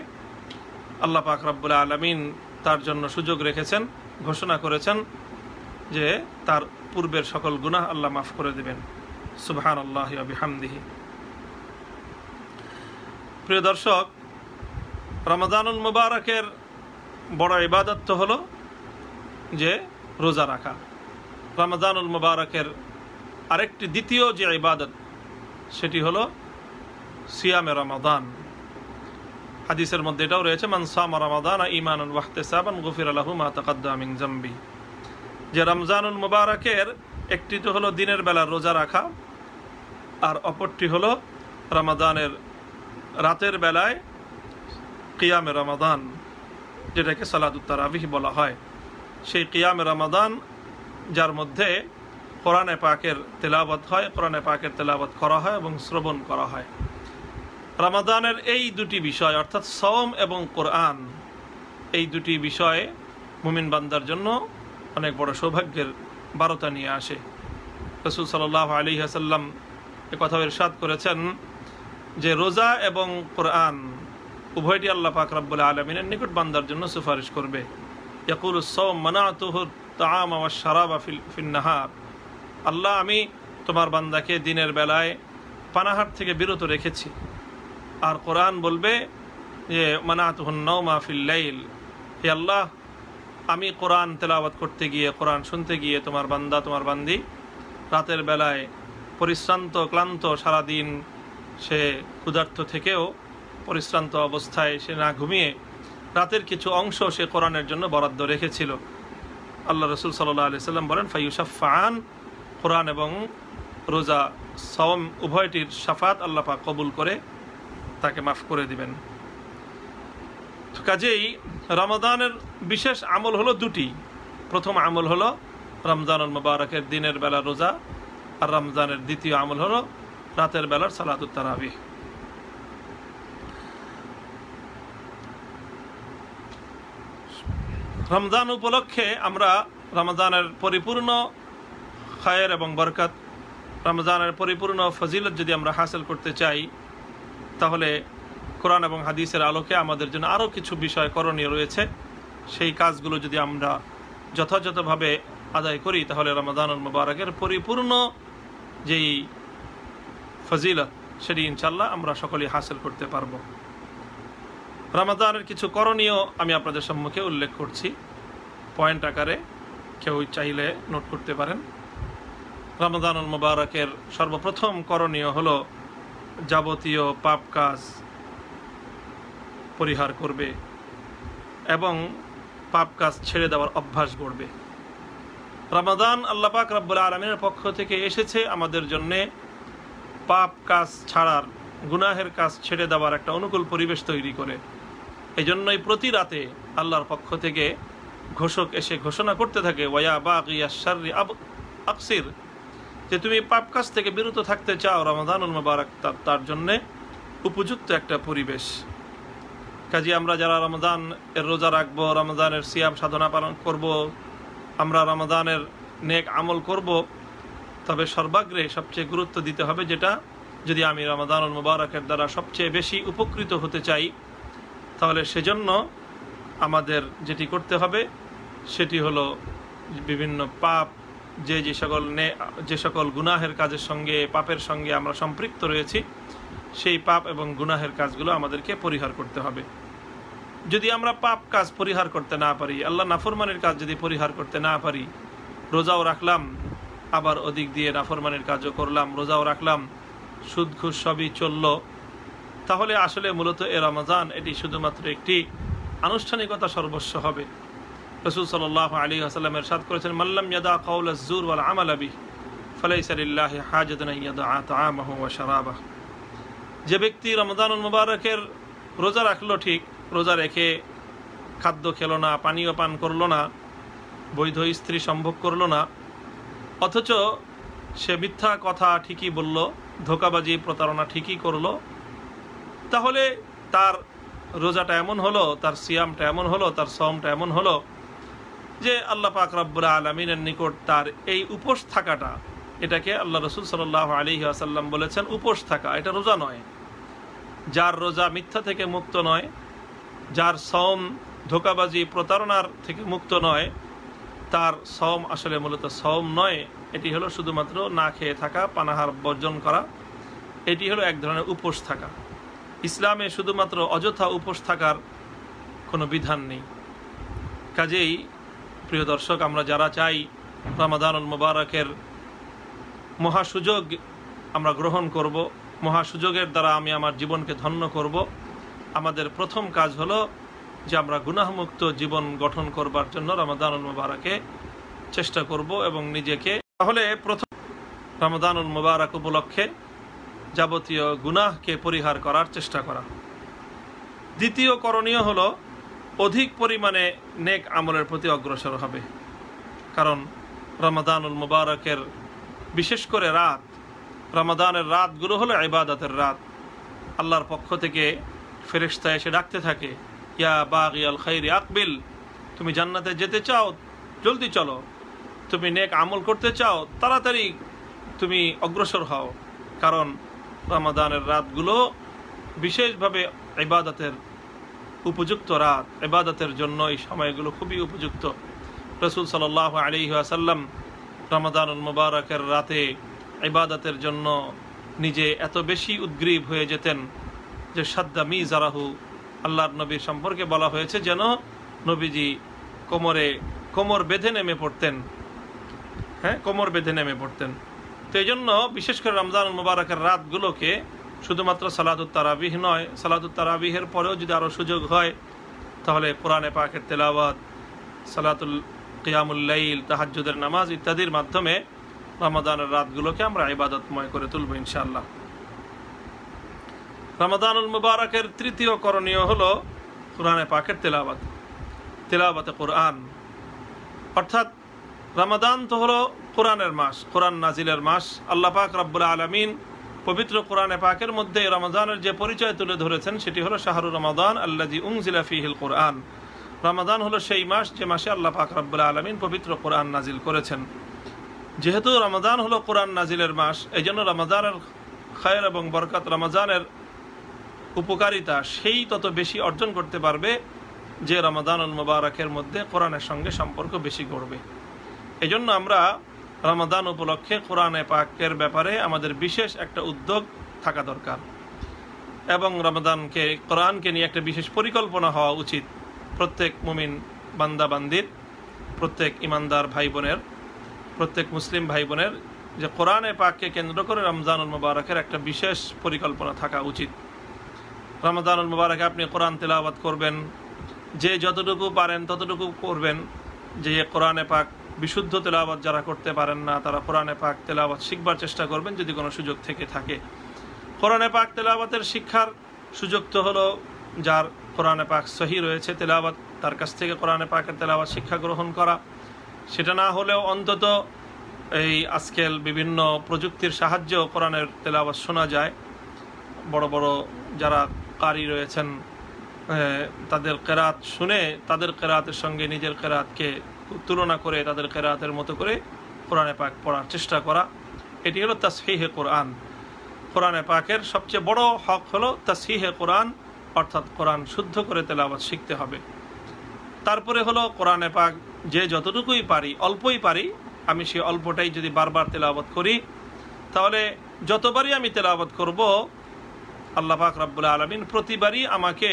আল্লাহ পাক রব্বুল আলামিন তার জন্য সুযোগ রেখেছেন, ঘোষণা করেছেন যে তার পূর্বের সকল গুনাহ আল্লাহ মাফ করে দেবেন। সুবহানাল্লাহি ওয়া বিহামদিহি। প্রিয় দর্শক, রমাদানুল মুবারকের বড় ইবাদত তো হলো যে রোজা রাখা। রমাদানুল মুবারকের আরেকটি দ্বিতীয় যে ইবাদত সেটি হলো সিয়ামে রমাদান। হাদিসের মধ্যে এটাও রয়েছে, মান সামা রমাদান ঈমানান ওয়া ইহতিসাবান গুফিরা লাহু মা তাকাদ্দামা মিন যামবি। যে রমজানুল মুবারকের একটি তো হলো দিনের বেলা রোজা রাখা, আর অপরটি হলো রমাদানের রাতের বেলায় কিয়ামে রমাদান, যেটাকে সালাতুত তারাবিহ বলা হয়। সেই কিয়ামে রমাদান যার মধ্যে কোরআনে পাকের তেলাওয়াত হয়, কোরআনে পাকের তেলাওয়াত করা হয় এবং শ্রবণ করা হয়। রমাদানের এই দুটি বিষয় অর্থাৎ সওম এবং কোরআন, এই দুটি বিষয়ে মুমিন বান্দার জন্য অনেক বড় সৌভাগ্যের বার্তা নিয়ে আসে। রাসূল সাল্লাল্লাহু আলাইহি ওয়াসাল্লাম কথা ইরশাদ করেছেন যে রোজা এবং কোরআন উভয়টি আল্লাহ পাক রব্বুল আলামিনের নিকট বান্দার জন্য সুপারিশ করবে। ইয়াকুলুস সাওম মানাতুহু তাআমা ওয়াশ শারাবা ফিন নাহার। আল্লাহ, আমি তোমার বান্দাকে দিনের বেলায় পানাহার থেকে বিরত রেখেছি। আর কোরআন বলবে যে মানাতুহুন নাওমা ফিল লাইল, হে আল্লাহ, আমি কোরআন তেলাওয়াত করতে গিয়ে, কোরআন শুনতে গিয়ে তোমার বান্দা, তোমার বান্দি রাতের বেলায় পরিশ্রান্ত ক্লান্ত, সারাদিন সে ক্ষুধার্ত থেকেও পরিশ্রান্ত অবস্থায় সে না ঘুমিয়ে রাতের কিছু অংশ সে কোরআনের জন্য বরাদ্দ রেখেছিল। আল্লাহ রসুল সাল্লাল্লাহু আলাইহি ওয়াসাল্লাম বলেন, ফায়ুশাফফাআন, কোরআন এবং রোজা সওম উভয়টির শাফাত আল্লাহ পাক কবুল করে তাকে মাফ করে দিবেন। কাজেই রমাদানের বিশেষ আমল হলো দুটি। প্রথম আমল হলো রমজানুল মুবারকের দিনের বেলা রোজা, আর রমজানের দ্বিতীয় আমল হলো রাতের বেলার সালাতুত তারাবিহ। রমজান উপলক্ষে আমরা রমজানের পরিপূর্ণ খায়ের এবং বরকত, রমজানের পরিপূর্ণ ফজিলত যদি আমরা হাসিল করতে চাই, তাহলে কোরআন এবং হাদিসের আলোকে আমাদের জন্য আরও কিছু বিষয় করণীয় রয়েছে। সেই কাজগুলো যদি আমরা যথাযথভাবে আদায় করি, তাহলে রমাদানুল মুবারকের পরিপূর্ণ যেই ফজিলত সেটি ইনশাল্লাহ আমরা সকলেই হাসিল করতে পারব। রমাদানের কিছু করণীয় আমি আপনাদের সম্মুখে উল্লেখ করছি, পয়েন্ট আকারে কেউ চাইলে নোট করতে পারেন। রমাদানুল মুবারকের সর্বপ্রথম করণীয় হলো যাবতীয় পাপ কাজ পরিহার করবে এবং পাপ কাজ ছেড়ে দেওয়ার অভ্যাস গড়বে। রমাদান আল্লাহ পাক রব্বুল আলামিনের পক্ষ থেকে এসেছে আমাদের জন্যে পাপ কাজ ছাড়ার, গুনাহের কাজ ছেড়ে দেওয়ার একটা অনুকূল পরিবেশ তৈরি করে। এই জন্যই প্রতি রাতে আল্লাহর পক্ষ থেকে ঘোষক এসে ঘোষণা করতে থাকে ওয়া বাগিয়াশ শাররি আকসির, যে তুমি পাপ কাজ থেকে বিরত থাকতে চাও, রমাদানুল মুবারক তার জন্যে উপযুক্ত একটা পরিবেশ। কাজে আমরা যারা রমজান এর রোজা রাখবো, রমজানের সিয়াম সাধনা পালন করব, আমরা রমজানের নেক আমল করব, তবে সর্বাগ্রে সবচেয়ে গুরুত্ব দিতে হবে যেটা, যদি আমি রমাদানুল মুবারকের দ্বারা সবচেয়ে বেশি উপকৃত হতে চাই, তাহলে সেজন্য আমাদের যেটি করতে হবে সেটি হলো বিভিন্ন পাপ, যে সকল গুনাহের কাজের সঙ্গে, পাপের সঙ্গে আমরা সম্পৃক্ত রয়েছি, সেই পাপ এবং গুনাহের কাজগুলো আমাদেরকে পরিহার করতে হবে। যদি আমরা পাপ কাজ পরিহার করতে না পারি, আল্লাহ নাফরমানের কাজ যদি পরিহার করতে না পারি, রোজাও রাখলাম আবার ওদিক দিয়ে নাফরমানের কাজও করলাম, রোজাও রাখলাম, সুদ ঘুষ সবই চলল, তাহলে আসলে মূলত এ রমজান এটি শুধুমাত্র একটি আনুষ্ঠানিকতা সর্বস্ব হবে। রাসূল সাল্লাল্লাহু আলাইহি ওয়াসাল্লাম ইরশাদ করেছেন, মাল্লাম ইয়াদা কাওলাজ জুর ওয়াল আমালা বিহি ফালাইসা লিল্লাহি হাজাতুন আন ইয়াদা তাআমাহু ওয়া শারাবাহু। যে ব্যক্তি রমজানুল মুবারকের রোজা রাখলো, ঠিক রোজা রেখে খাদ্য খেলো না, পানীয় পান করলো না, বৈধ স্ত্রী সম্ভোগ করলো না, অথচ সে মিথ্যা কথা ঠিকই বলল, ধোঁকাবাজি প্রতারণা ঠিকই করলো, তাহলে তার রোজাটা এমন হলো, তার সিয়ামটা এমন হলো, তার সওমটা এমন হলো যে আল্লাহ পাক রব্বুল আলামিনের নিকট তার এই উপোস থাকাটা, এটাকে আল্লাহ রাসূল সাল্লাল্লাহু আলাইহি ওয়াসাল্লাম বলেছেন উপোস থাকা, এটা রোজা নয়। যার রোজা মিথ্যা থেকে মুক্ত নয়, যার সওম ধোঁকাবাজি প্রতারণার থেকে মুক্ত নয়, তার সওম আসলে মূলত সওম নয়, এটি হলো শুধুমাত্র না খেয়ে থাকা, পানাহার বর্জন করা, এটি হলো এক ধরনের উপোস থাকা। ইসলামে শুধুমাত্র অযথা উপোস থাকার কোনো বিধান নেই। কাজেই প্রিয় দর্শক, আমরা যারা চাই রমাদানুল মুবারকের মহাসুযোগ আমরা গ্রহণ করব, মহাসুযোগের দ্বারা আমি আমার জীবনকে ধন্য করব, আমাদের প্রথম কাজ হলো যে আমরা গুনাহমুক্ত জীবন গঠন করবার জন্য রমাদানুল মুবারকে চেষ্টা করব এবং নিজেকে, তাহলে প্রথম রমাদানুল মুবারক উপলক্ষে যাবতীয় গুনাহকে পরিহার করার চেষ্টা করা। দ্বিতীয় করণীয় হলো অধিক পরিমাণে নেক আমলের প্রতি অগ্রসর হবে, কারণ রমাদানুল মুবারকের বিশেষ করে রাত, রমাদানের রাতগুলো হলো ইবাদতের রাত। আল্লাহর পক্ষ থেকে ফেরেশতা এসে ডাকতে থাকে, ইয়া বাগিয়াল খাইরি আকবিল, তুমি জান্নাতে যেতে চাও জলদি চলো, তুমি নেক আমল করতে চাও তাড়াতাড়ি তুমি অগ্রসর হও, কারণ রমাদানের রাতগুলো বিশেষভাবে ইবাদতের উপযুক্ত রাত, ইবাদতের জন্য এই সময়গুলো খুবই উপযুক্ত। রাসূল সাল্লাল্লাহু আলাইহি ওয়াসাল্লাম রমাদানুল মুবারকের রাতে ইবাদতের জন্য নিজে এত বেশি উদ্গ্রীব হয়ে যেতেন যে সাদ্দা মিজারাহু, আল্লাহর নবীর সম্পর্কে বলা হয়েছে যেন নবীজি কোমর বেঁধে নেমে পড়তেন, কোমর বেঁধে নেমে পড়তেন। তো এই জন্য বিশেষ করে রমজানুল মুবারকের রাতগুলোকে শুধুমাত্র সালাতুত তারাবিহ নয়, সালাতুত তারাবিহের পরেও যদি আরও সুযোগ হয় তাহলে কোরআনে পাকের তেলাওয়াত, সালাতুল কিয়ামুল লাইল, তাহাজ্জুদের নামাজ ইত্যাদির মাধ্যমে রমাদানের রাতগুলোকে আমরা ইবাদতময় করে তুলব ইনশাআল্লাহ। রমাদানুল মুবারকের তৃতীয় করণীয় হলো কোরআনে পাকের তেলাওয়াতে কোরআন। অর্থাৎ রমাদান তো হলো কোরআনের মাস, কোরআন নাজিলের মাস। আল্লাহ পাক রব্বুল আলামিন পবিত্র কোরআনে পাকের মধ্যে রমাদানের যে পরিচয় তুলে ধরেছেন সেটি হলো শাহরুর রমাদান আল্লাযী উনজিলা ফীহিল কোরআন। রমাদান হলো সেই মাস যে মাসে আল্লাহ পাক রব্বুল আলামিন পবিত্র কোরআন নাজিল করেছেন। যেহেতু রমাদান হলো কোরআন নাজিলের মাস, এই জন্য রমাদানের খায়ের এবং বরকত, রমাদানের উপকারিতা সেই তত বেশি অর্জন করতে পারবে যে রমাদানুল মুবারকের মধ্যে কোরআনের সঙ্গে সম্পর্ক বেশি গড়বে। এই জন্য আমরা রমাদান উপলক্ষে কোরআনে পাকের ব্যাপারে আমাদের বিশেষ একটা উদ্যোগ থাকা দরকার এবং কোরআনকে নিয়ে একটা বিশেষ পরিকল্পনা হওয়া উচিত প্রত্যেক মুমিন বান্দাবান্দির, প্রত্যেক ইমানদার ভাই বোনের, প্রত্যেক মুসলিম ভাই বোনের, যে কোরআনে পাককে কেন্দ্র করে রমজানুল মুবারকের একটা বিশেষ পরিকল্পনা থাকা উচিত। রমাদানুল মুবারকে আপনি কোরআন তেলাওয়াত করবেন, যে যতটুকু পারেন ততটুকু করবেন। যে কোরআনে পাক বিশুদ্ধ তেলাওয়াত যারা করতে পারেন না তারা কোরআনে পাক তেলাওয়াত শিখবার চেষ্টা করবেন যদি কোনো সুযোগ থেকে থাকে। কোরআনে পাক তেলাওয়াতের শিক্ষার সুযোগ তো হলো যার কোরআনে পাক সহি রয়েছে তেলাওয়াত, তার কাছ থেকে কোরআনে পাকের তেলাওয়াত শিক্ষা গ্রহণ করা। সেটা না হলেও অন্তত এই আজকাল বিভিন্ন প্রযুক্তির সাহায্যেও কোরআনের তেলাওয়াত শোনা যায়। বড় বড় যারা কারি রয়েছেন তাদের কেরাত শুনে তাদের কেরাতের সঙ্গে নিজের কেরাতকে তুলনা করে তাদের কেরাতের মতো করে কোরআনে পাক পড়ার চেষ্টা করা, এটি হলো তাসহিহে কোরআন। কোরআনে পাকের সবচেয়ে বড় হক হলো তাসহিহে কোরআন, অর্থাৎ কোরআন শুদ্ধ করে তেলাওয়াত শিখতে হবে। তারপরে হলো কোরআনে পাক যে যতটুকুই পারি, অল্পই পারি, আমি সেই অল্পটাই যদি বারবার তেলাওয়াত করি, তাহলে যতবারই আমি তেলাওয়াত করব আল্লাহ পাক রব্বুল আলামিন প্রতিবারই আমাকে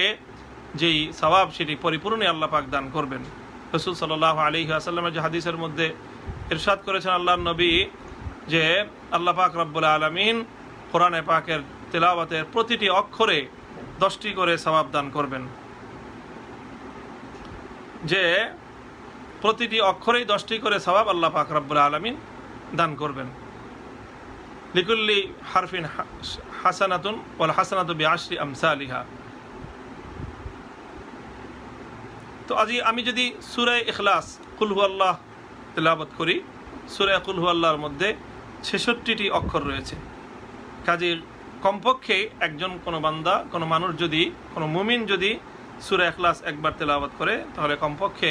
যেই সওয়াব সেটি পরিপূর্ণই আল্লাহ পাক দান করবেন। রাসূল সাল্লাল্লাহু আলাইহি ওয়াসাল্লামের যে হাদিসের মধ্যে ইরশাদ করেছেন আল্লাহর নবী যে আল্লাহ পাক রব্বুল আলামিন কোরআনে পাকের তেলাওয়াতের প্রতিটি অক্ষরে 10টি করে সওয়াব দান করবেন, যে প্রতিটি অক্ষরেই 10টি করে সওয়াব আল্লাহ পাক রব্বুল আলামিন দান করবেন। লিকুল্লি হারফিন হাসানাতুন ওয়াল হাসানাতু বিআশরি আমসালিহা। তো আজি আমি যদি সূরা ইখলাস কুল হুয়াল্লাহ তেলাওয়াত করি, সূরা কুল হুয়াল্লাহর মধ্যে 66টি অক্ষর রয়েছে। কাজে কমপক্ষে একজন কোনো বান্দা, কোনো মানুষ যদি, কোনো মুমিন যদি সূরা ইখলাস একবার তেলাওয়াত করে, তাহলে কমপক্ষে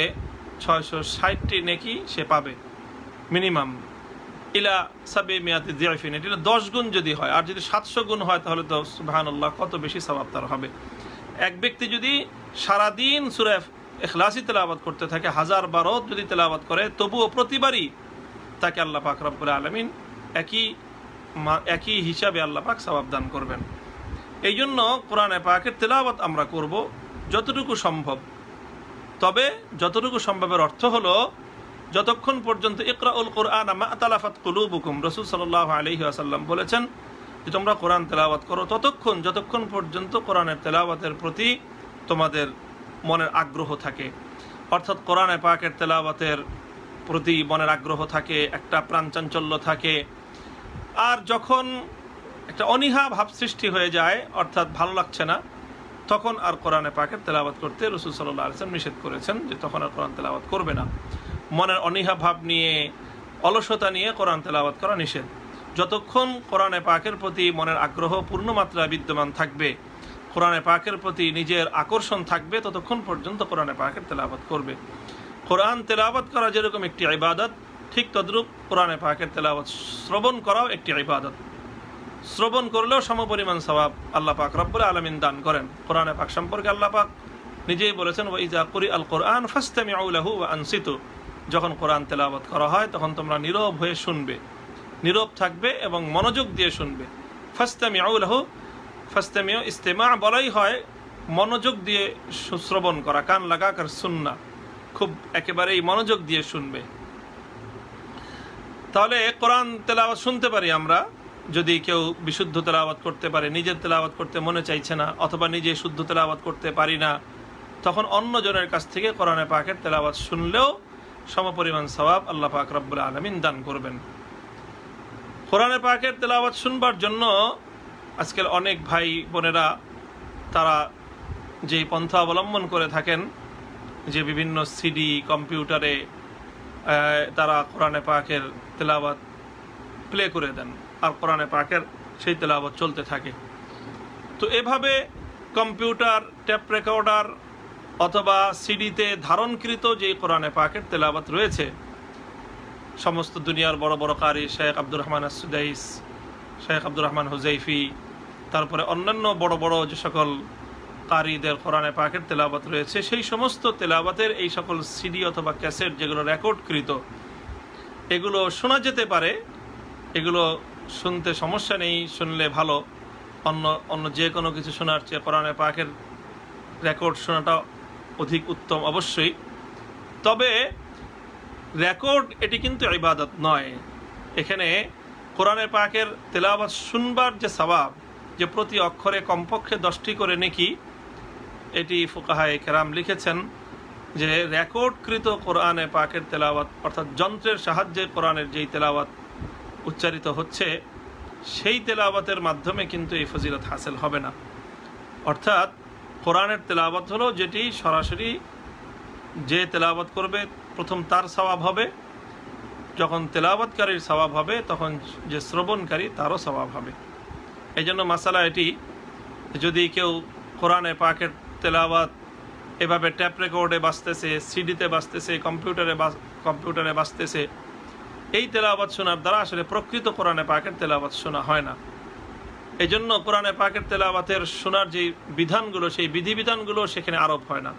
660টি নেকি সে পাবে মিনিমাম, ইলা সাবে মিয়াতি যিফিন। এটা 10 গুণ যদি হয়, আর যদি 700 গুণ হয় তাহলে তো সুবহানাল্লাহ কত বেশি সওয়াব তার হবে। এক ব্যক্তি যদি সারাদিন সূরা ইখলাসই তেলাওয়াত করতে থাকে, 1000 বার যদি তেলাওয়াত করে, তবুও প্রতিবারই তাকে আল্লাহ পাক রব্বুল আলামিন একই হিসাবে আল্লাহ পাক সওয়াব দান করবেন। এই জন্য কোরআনে পাকের তেলাওয়াত আমরা করব যতটুকু সম্ভব। তবে যতটুকু সম্ভবের অর্থ হলো যতক্ষণ পর্যন্ত ইকরাউল কোরআন মা তালাফাত কুলুবুকুম, রাসূল সাল্লাল্লাহু আলাইহি ওয়াসাল্লাম বলেছেন যে তোমরা কোরআন তেলাওয়াত করো যতক্ষণ পর্যন্ত কোরআনের তেলাওয়াতের প্রতি তোমাদের মনের আগ্রহ থাকে। অর্থাৎ কোরআনে পাকের তেলাওয়াতের প্রতি মনের আগ্রহ থাকে, একটা প্রাণচাঞ্চল্য থাকে। আর যখন একটা অনীহা ভাব সৃষ্টি হয়ে যায়, অর্থাৎ ভালো লাগছে না, তখন আর কোরআনে পাকের তেলাওয়াত করতে রাসূল সাল্লাল্লাহু আলাইহি ওয়াসাল্লাম নিষেধ করেছেন যে তখন আর কোরআন তেলাওয়াত করবে না। মনের অনীহা ভাব নিয়ে, অলসতা নিয়ে কোরআন তেলাওয়াত করা নিষেধ। যতক্ষণ কোরআনে পাকের প্রতি মনের আগ্রহ পূর্ণমাত্রায় বিদ্যমান থাকবে, কোরআনে পাকের প্রতি নিজের আকর্ষণ থাকবে, ততক্ষণ পর্যন্ত কোরআনে পাকের তেলাওয়াত করবে। কোরআন তেলাওয়াত করা যেরকম একটি ইবাদত, ঠিক তদ্রূপ কোরআনে পাকের তেলাওয়াত শ্রবণ করাও একটি ইবাদত। শ্রবণ করলেও সমপরিমাণ সওয়াব আল্লাহ পাক রব্বুল আলামিন দান করেন। কোরআনে পাক সম্পর্কে আল্লাহ পাক নিজেই বলেছেন, ওয়া ইযা কুরিআল কোরআন ফাসতামিউ লাহু ওয়া আনসিতু। যখন কোরআন তেলাওয়াত করা হয় তখন তোমরা নীরব হয়ে শুনবে, নীরব থাকবে এবং মনোযোগ দিয়ে শুনবে। ফাসতামিউ লাহু, ফাসতামিউ ইস্তিমা বলাই হয় মনোযোগ দিয়ে শ্রবণ করা, কান লাগাকার সুন্না, খুব একেবারেই মনোযোগ দিয়ে শুনবে। তাহলে কোরআন তেলাওয়াত শুনতে পারি আমরা যদি কেউ বিশুদ্ধ তেলাওয়াত করতে পারে, নিজের তেলাওয়াত করতে মনে চাইছে না, অথবা নিজে শুদ্ধ তেলাওয়াত করতে পারি না, তখন অন্যজনের কাছ থেকে কোরআনে পাকের তেলাওয়াত শুনলেও সমপরিমাণ সওয়াব আল্লাহ পাক রব্বুল আলামিন দান করবেন। কোরআনে পাকের তেলাওয়াত শুনবার জন্য আজকাল অনেক ভাই বোনেরা তারা যে পন্থা অবলম্বন করে থাকেন, যে বিভিন্ন সিডি, কম্পিউটারে তারা কোরআনে পাকের তেলাওয়াত প্লে করে দেন, আর কোরআনে পাকের সেই তেলাওয়াত চলতে থাকে। তো এভাবে কম্পিউটার, টেপ রেকর্ডার অথবা সিডিতে ধারণকৃত যে কোরআনে পাকের তেলাওয়াত রয়েছে, সমস্ত দুনিয়ার বড় বড় কারি, শেখ আব্দুর রহমান আস-সুদাইস, শেখ আব্দুর রহমান হুজাইফি, তারপরে অন্যান্য বড় বড় যে সকল কারিদের কোরআনে পাকের তেলাওয়াত রয়েছে, সেই সমস্ত তেলাওয়াতের এই সকল সিডি অথবা ক্যাসেট যেগুলো রেকর্ডকৃত, এগুলো শোনা যেতে পারে। এগুলো শুনতে সমস্যা নেই, শুনলে ভালো। অন্য যে কোনো কিছু শোনার চেয়ে কোরআনে পাকের রেকর্ড শোনাটা অধিক উত্তম অবশ্যই। তবে রেকর্ড এটি কিন্তু ইবাদত নয়। এখানে কোরআনে পাকের তেলাওয়াত শুনবার যে সওয়াব, যে প্রতি অক্ষরে কমপক্ষে 10টি করে নেকি, এটি ফুকাহায়ে কেরাম লিখেছেন যে রেকর্ডকৃত কোরআনে পাকের তেলাওয়াত, অর্থাৎ যন্ত্রের সাহায্যে কোরআনের যেই তেলাওয়াত উচ্চারিত হচ্ছে, সেই তেলাওয়াতের মাধ্যমে কিন্তু এই ফজিলত হাসিল হবে না। অর্থাৎ কোরআনের তেলাওয়াত হলো যেটি সরাসরি যে তেলাওয়াত করবে প্রথম তার সওয়াব হবে, যখন তেলাওয়াতকারীর সওয়াব হবে তখন যে শ্রবণকারী তারও সওয়াব হবে। এই জন্য মাসালা এটি, যদি কেউ কোরআনে পাকের তেলাওয়াত এভাবে ট্যাপ রেকর্ডে বাজতেছে, সিডিতে বাজতেছে, কম্পিউটারে বাজতেছে, এই তেলাওয়াত শোনার দ্বারা আসলে প্রকৃত কোরআনে পাকের তেলাওয়াত শোনা হয় না। এই জন্য কোরআনে পাকের তেলাওয়াতের শোনার যে বিধানগুলো, সেই বিধিবিধানগুলো সেখানে আরোপ হয় না।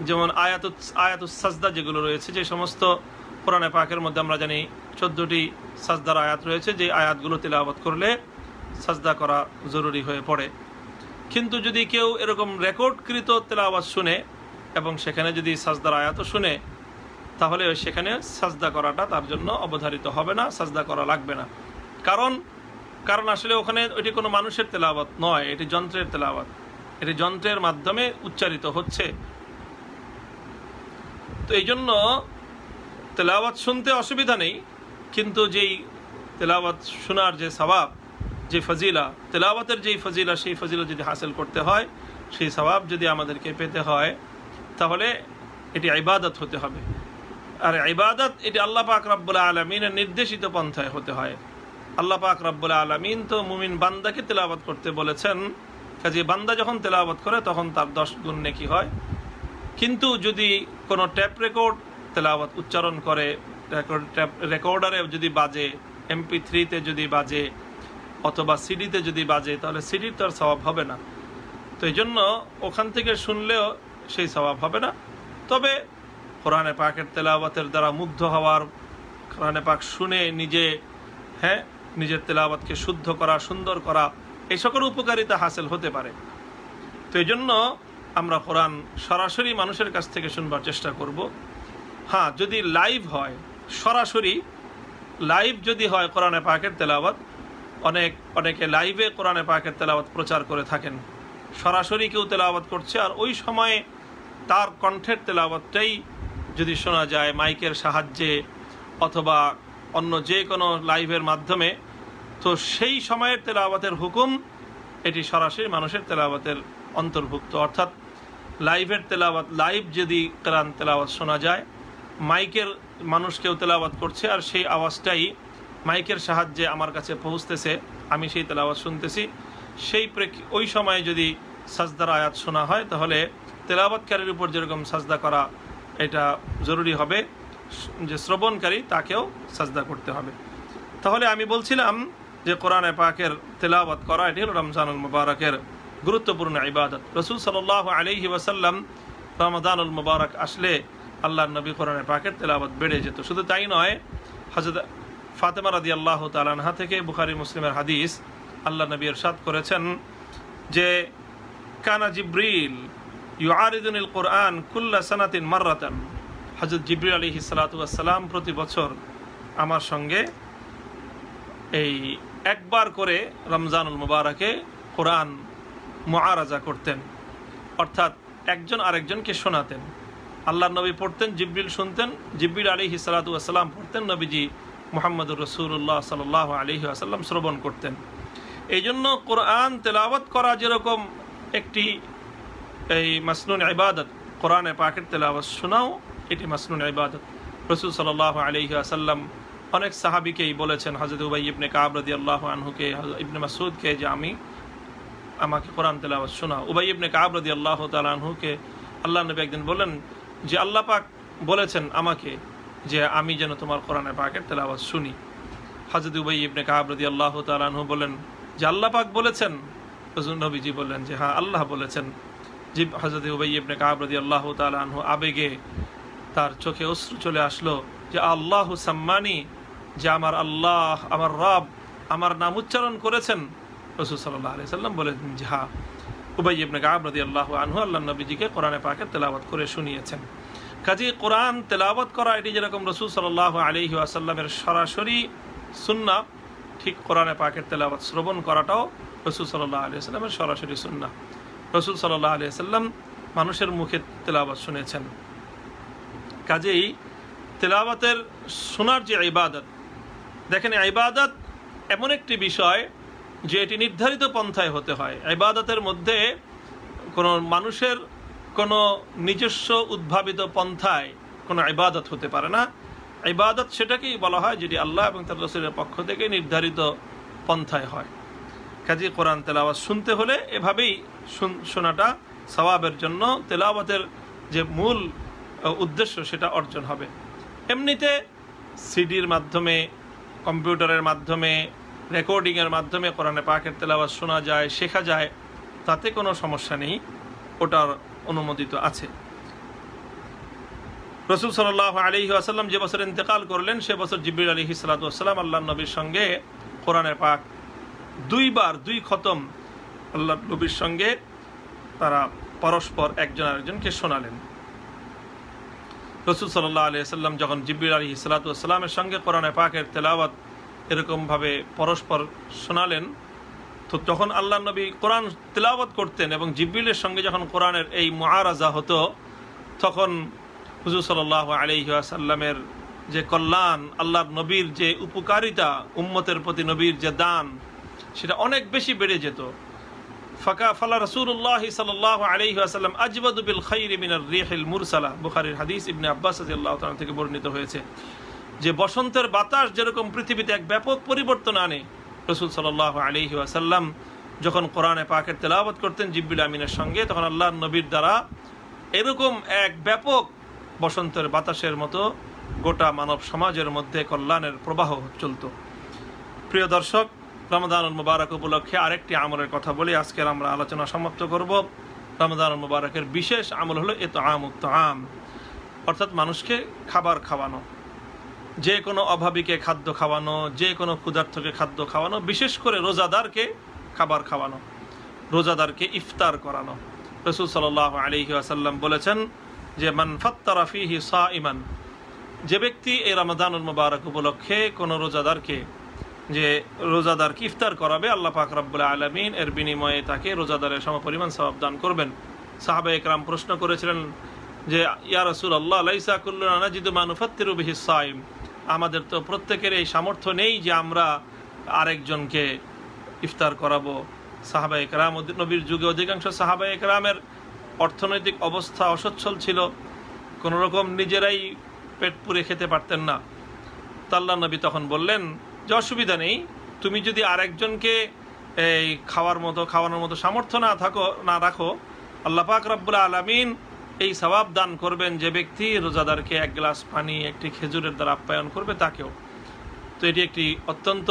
যেমন আয়াতুস সাজদা যেগুলো রয়েছে, যে সমস্ত কোরআনে পাকের মধ্যে আমরা জানি 14টি সাজদার আয়াত রয়েছে, যে আয়াতগুলো তেলাওয়াত করলে সাজদা করা জরুরি হয়ে পড়ে। কিন্তু যদি কেউ এরকম রেকর্ডকৃত তেলাওয়াত শুনে এবং সেখানে যদি সাজদার আয়াতও শুনে, তাহলে সেখানে সাজদা করাটা তার জন্য অবধারিত হবে না, সাজদা করা লাগবে না। কারণ আসলে ওখানে ওইটি কোনো মানুষের তেলাওয়াত নয়, এটি যন্ত্রের তেলাওয়াত, এটি যন্ত্রের মাধ্যমে উচ্চারিত হচ্ছে। তো এই জন্য তেলাওয়াত শুনতে অসুবিধা নেই, কিন্তু যেই তেলাওয়াত শোনার যে সওয়াব, যে ফজিলা, তেলাওয়াতের যেই ফজিলা, সেই ফজিলা যদি হাসিল করতে হয়, সেই সওয়াব যদি আমাদেরকে পেতে হয়, তাহলে এটি ইবাদত হতে হবে। আর ইবাদত এটি আল্লাহ পাক রব্বুল আলামিনের নির্দেশিত পন্থায় হতে হয়। আল্লাহ পাক রব্বুল আলামিন তো মুমিন বান্দাকে তেলাওয়াত করতে বলেছেন, কাজে বান্দা যখন তেলাওয়াত করে তখন তার 10 গুণ নেকি হয়। কিন্তু যদি কোনো ট্যাপ রেকর্ড তেলাওয়াত উচ্চারণ করে, রেকর্ডারে যদি বাজে, MP3-তে যদি বাজে, অথবা সিডিতে যদি বাজে, তাহলে সিডির তো আর সওয়াব হবে না। তো এই জন্য ওখান থেকে শুনলেও সেই সওয়াব হবে না। তবে কোরআনে পাকের তেলাওয়াতের দ্বারা মুগ্ধ হওয়ার, কোরআনে পাক শুনে নিজের তেলাওয়াতকে শুদ্ধ করা, সুন্দর করা, এই সকল উপকারিতা হাসিল হতে পারে। তো এই জন্য আমরা কোরআন সরাসরি মানুষের কাছ থেকে শুনবার চেষ্টা করব। হ্যাঁ, যদি লাইভ হয়, সরাসরি লাইভ যদি হয় কোরআনে পাকের তেলাওয়াত, অনেকে লাইভে কোরআনে পাকের তেলাওয়াত প্রচার করে থাকেন। সরাসরি কেউ তেলাওয়াত করছে, আর ওই সময়ে তার কণ্ঠের তেলাওয়াতটাই যদি শোনা যায় মাইকের সাহায্যে অথবা অন্য যে কোনো লাইভের মাধ্যমে, তো সেই সময়ের তেলাওয়াতের হুকুম এটি সরাসরি মানুষের তেলাওয়াতের অন্তর্ভুক্ত। অর্থাৎ লাইভের তেলাওয়াত, লাইভ যদি কোরআন তেলাওয়াত শোনা যায়, মাইকের মানুষ কেউ তেলাওয়াত করছে আর সেই আওয়াজটাই মাইকের সাহায্যে আমার কাছে পৌঁছতেছে, আমি সেই তেলাওয়াত শুনতেছি, ওই সময়ে যদি সাজদার আয়াত শোনা হয়, তাহলে তেলাওয়াতকারীর উপর যেরকম সাজদা করা এটা জরুরি হবে, যে শ্রবণকারী তাকেও সাজদা করতে হবে। তাহলে আমি বলছিলাম যে কোরআনে পাকের তেলাওয়াত করা এটি হলো রমজানুল মুবারকের গুরুত্বপূর্ণ ইবাদত। রাসূল সাল্লাল্লাহু আলাইহি ওয়াসাল্লাম রমাদানুল মুবারক আসলে আল্লাহর নবী কোরআনে পাকের তেলাওয়াত বেড়ে যেত। শুধু তাই নয়, হযরত ফাতেমা রাদিয়াল্লাহু তাআলা আনহা থেকে বুখারী মুসলিমের হাদিস, আল্লাহ নবী ইরশাদ করেছেন যে কানা জিবরিল ইউআরিদুনিল কুরআন কুল্লা সানাতিন মাররাতান। হযরত জিবরিল আলাইহিস সালাতু ওয়াস সালাম প্রতি বছর আমার সঙ্গে এই একবার করে রমজানুল মুবারকে কোরআন মুআরাজা করতেন, অর্থাৎ একজন আরেকজনকে শোনাতেন। আল্লাহর নবী পড়তেন, জিবরিল শুনতেন, জিবরিল আলাইহিস সালাতু ওয়াস সালাম পড়তেন, নবীজি মুহাম্মদুর রাসূলুল্লাহ সাল্লাল্লাহু আলাইহি ওয়াসাল্লাম শ্রবণ করতেন। এই জন্য কোরআন তেলাওয়াত করা যেরকম একটি মাসনুন ইবাদত, কোরআনে পাকের তেলাওয়াত শোনাও এটি মাসনুন ইবাদত। রাসূল সাল্লাল্লাহু আলাইহি ওয়াসাল্লাম অনেক সাহাবীকেই বলেছেন, হযরত উবাই ইবনে কাব রাদিয়াল্লাহু আনহুকে, হযরত ইবনে মাসউদকে, যে আমাকে কোরআন তেলাওয়াত শোনাও। উবাই ইবনে কাব রাদিয়াল্লাহু তাআলা আনহুকে আল্লাহ নবী একদিন বললেন যে আল্লাহ পাক বলেছেন আমাকে যে আমি যেন তোমার কোরআনে পাকের তেলাওয়াত শুনি। হযরত উবাই ইবনে কাব রাদিয়াল্লাহু তাআলা আনহু বলেন যে আল্লাহ পাক বলেছেন? নবীজি বললেন যে হ্যাঁ, আল্লাহ বলেছেন। হযরত উবাই ইবনে কাব রাদিয়াল্লাহু তাআলা আনহু আবেগে তার চোখে অশ্রু চলে আসলো যে আল্লাহু সাম্মানি, যে আমার আল্লাহ, আমার রব আমার নাম উচ্চারণ করেছেন। রাসূল সাল্লাল্লাহু আলাইহি সাল্লাম বলেন যে হ্যাঁ, উবাই ইবনে কাব রাদিয়াল্লাহু আনহু আল্লাহ নবীজিকে কোরআনে পাকের তেলাওয়াত করে শুনিয়েছেন। কাজেই কোরআন তেলাওয়াত করা এটি যেরকম রাসূল সাল্লাল্লাহু আলাইহি ওয়াসাল্লামের সরাসরি সুন্নাহ, ঠিক কোরআনে পাকের তেলাওয়াত শ্রবণ করাটাও রাসূল সাল্লাল্লাহু আলাইহি ওয়াসাল্লামের সরাসরি সুন্নাহ। রাসূল সাল্লাল্লাহু আলাইহি ওয়াসাল্লাম মানুষের মুখে তেলাওয়াত শুনেছেন। কাজেই তেলাওয়াতের শোনার যে ইবাদত, দেখেন ইবাদত এমন একটি বিষয় যে এটি নির্ধারিত পন্থায় হতে হয়। ইবাদতের মধ্যে কোনো মানুষের কোনো নিজস্ব উদ্ভাবিত পন্থায় কোনো ইবাদত হতে পারে না। ইবাদত সেটাকেই বলা হয় যেটি আল্লাহ এবং তার রাসূলের পক্ষ থেকে নির্ধারিত পন্থায় হয়। কাজী কোরআন তেলাওয়াত শুনতে হলে এভাবেই শোনাটা সওয়াবের জন্য, তেলাওয়াতের যে মূল উদ্দেশ্য সেটা অর্জন হবে। এমনিতে সিডির মাধ্যমে, কম্পিউটারের মাধ্যমে, রেকর্ডিংয়ের মাধ্যমে কোরআনে পাকের তেলাওয়াত শোনা যায়, শেখা যায়, তাতে কোনো সমস্যা নেই, ওটার অনুমোদিত আছে। রাসূল সাল্লাল্লাহু আলাইহি ওয়াসাল্লাম যে বছর ইন্তেকাল করলেন সে বছর জিবরিল আলাইহিস সালাতু ওয়াসসালাম আল্লাহর নবীর সঙ্গে কোরআনে পাক দুই খতম আল্লাহর নবীর সঙ্গে তারা পরস্পর একজন আরেকজনকে শোনালেন। রাসূল সাল্লাল্লাহু আলাইহি ওয়াসাল্লাম যখন জিবরিল আলাইহিস সালাতু ওয়াসসালামের সঙ্গে কোরআনে পাকের তেলাওয়াত এরকমভাবে পরস্পর শোনালেন, তো যখন আল্লাহর নবী কোরআন তেলাওয়াত করতেন এবং জিবরিলের সঙ্গে যখন কোরআনের এই মুআরাজা হতো, তখন হুজুর সাল্লাল্লাহু আলাইহি ওয়াসাল্লামের যে কল্যাণ, আল্লাহর নবীর যে উপকারিতা, উম্মতের প্রতি নবীর যে দান, সেটা অনেক বেশি বেড়ে যেত। ফালা রাসূলুল্লাহ সাল্লাল্লাহু আলাইহি ওয়াসাল্লাম আজবাদু বিল খাইরি মিনার রিহিল মুরসালা, বুখারীর হাদিস, ইবনে আব্বাস রাদিয়াল্লাহু তাআলা থেকে বর্ণিত হয়েছে যে বসন্তের বাতাস যেরকম পৃথিবীতে এক ব্যাপক পরিবর্তন আনে, রাসূল সাল্লাল্লাহু আলাইহি ওয়াসাল্লাম যখন কোরআনে পাকের তেলাওয়াত করতেন জিবরিল আমিনের সঙ্গে, তখন আল্লাহর নবীর দ্বারা এরকম এক ব্যাপক বসন্তের বাতাসের মতো গোটা মানব সমাজের মধ্যে কল্যাণের প্রবাহ চলত। প্রিয় দর্শক, রমাদানুল মুবারক উপলক্ষে আরেকটি আমলের কথা বলে আজকের আমরা আলোচনা সমাপ্ত করব। রমাদানুল মুবারকের বিশেষ আমল হলো ইতআমুত তাআম, অর্থাৎ মানুষকে খাবার খাওয়ানো, যে কোনো অভাবীকে খাদ্য খাওয়ানো, যে কোনো ক্ষুধার্তকে খাদ্য খাওয়ানো, বিশেষ করে রোজাদারকে খাবার খাওয়ানো, রোজাদারকে ইফতার করানো। রাসূল সাল্লাল্লাহু আলাইহি ওয়াসাল্লাম বলেছেন যে মান ফাত্তারা ফীহি সাইমান, যে ব্যক্তি এই রমাদানুল মুবারক উপলক্ষে কোনো রোজাদারকে ইফতার করাবে, আল্লাহ পাক রব্বুল আলামিন এর বিনিময়ে তাকে রোজাদারের সমপরিমাণ সওয়াব দান করবেন। সাহাবায়ে কেরাম প্রশ্ন করেছিলেন যে ইয়া রাসূলুল্লাহ লাইসা কুল্লুনা নাজিদু মা নুফাত্তিরু বিহি সাইম, আমাদের তো প্রত্যেকের এই সামর্থ্য নেই যে আমরা আরেকজনকে ইফতার করাবো। সাহাবায়ে কেরাম, নবীর যুগে অধিকাংশ সাহাবায়ে কেরামের অর্থনৈতিক অবস্থা অসচ্ছল ছিল, কোনো রকম নিজেরাই পেট পুরে খেতে পারতেন না। তো আল্লাহর নবী তখন বললেন যে অসুবিধা নেই, তুমি যদি আরেকজনকে এই খাওয়ানোর মতো সামর্থ্য না রাখো, আল্লাহ পাক রব্বুল আলামিন এই সওয়াব দান করবেন যে ব্যক্তি রোজাদারকে এক গ্লাস পানি, একটি খেজুরের দ্বারা আপ্যায়ন করবে তাকেও। তো এটি একটি অত্যন্ত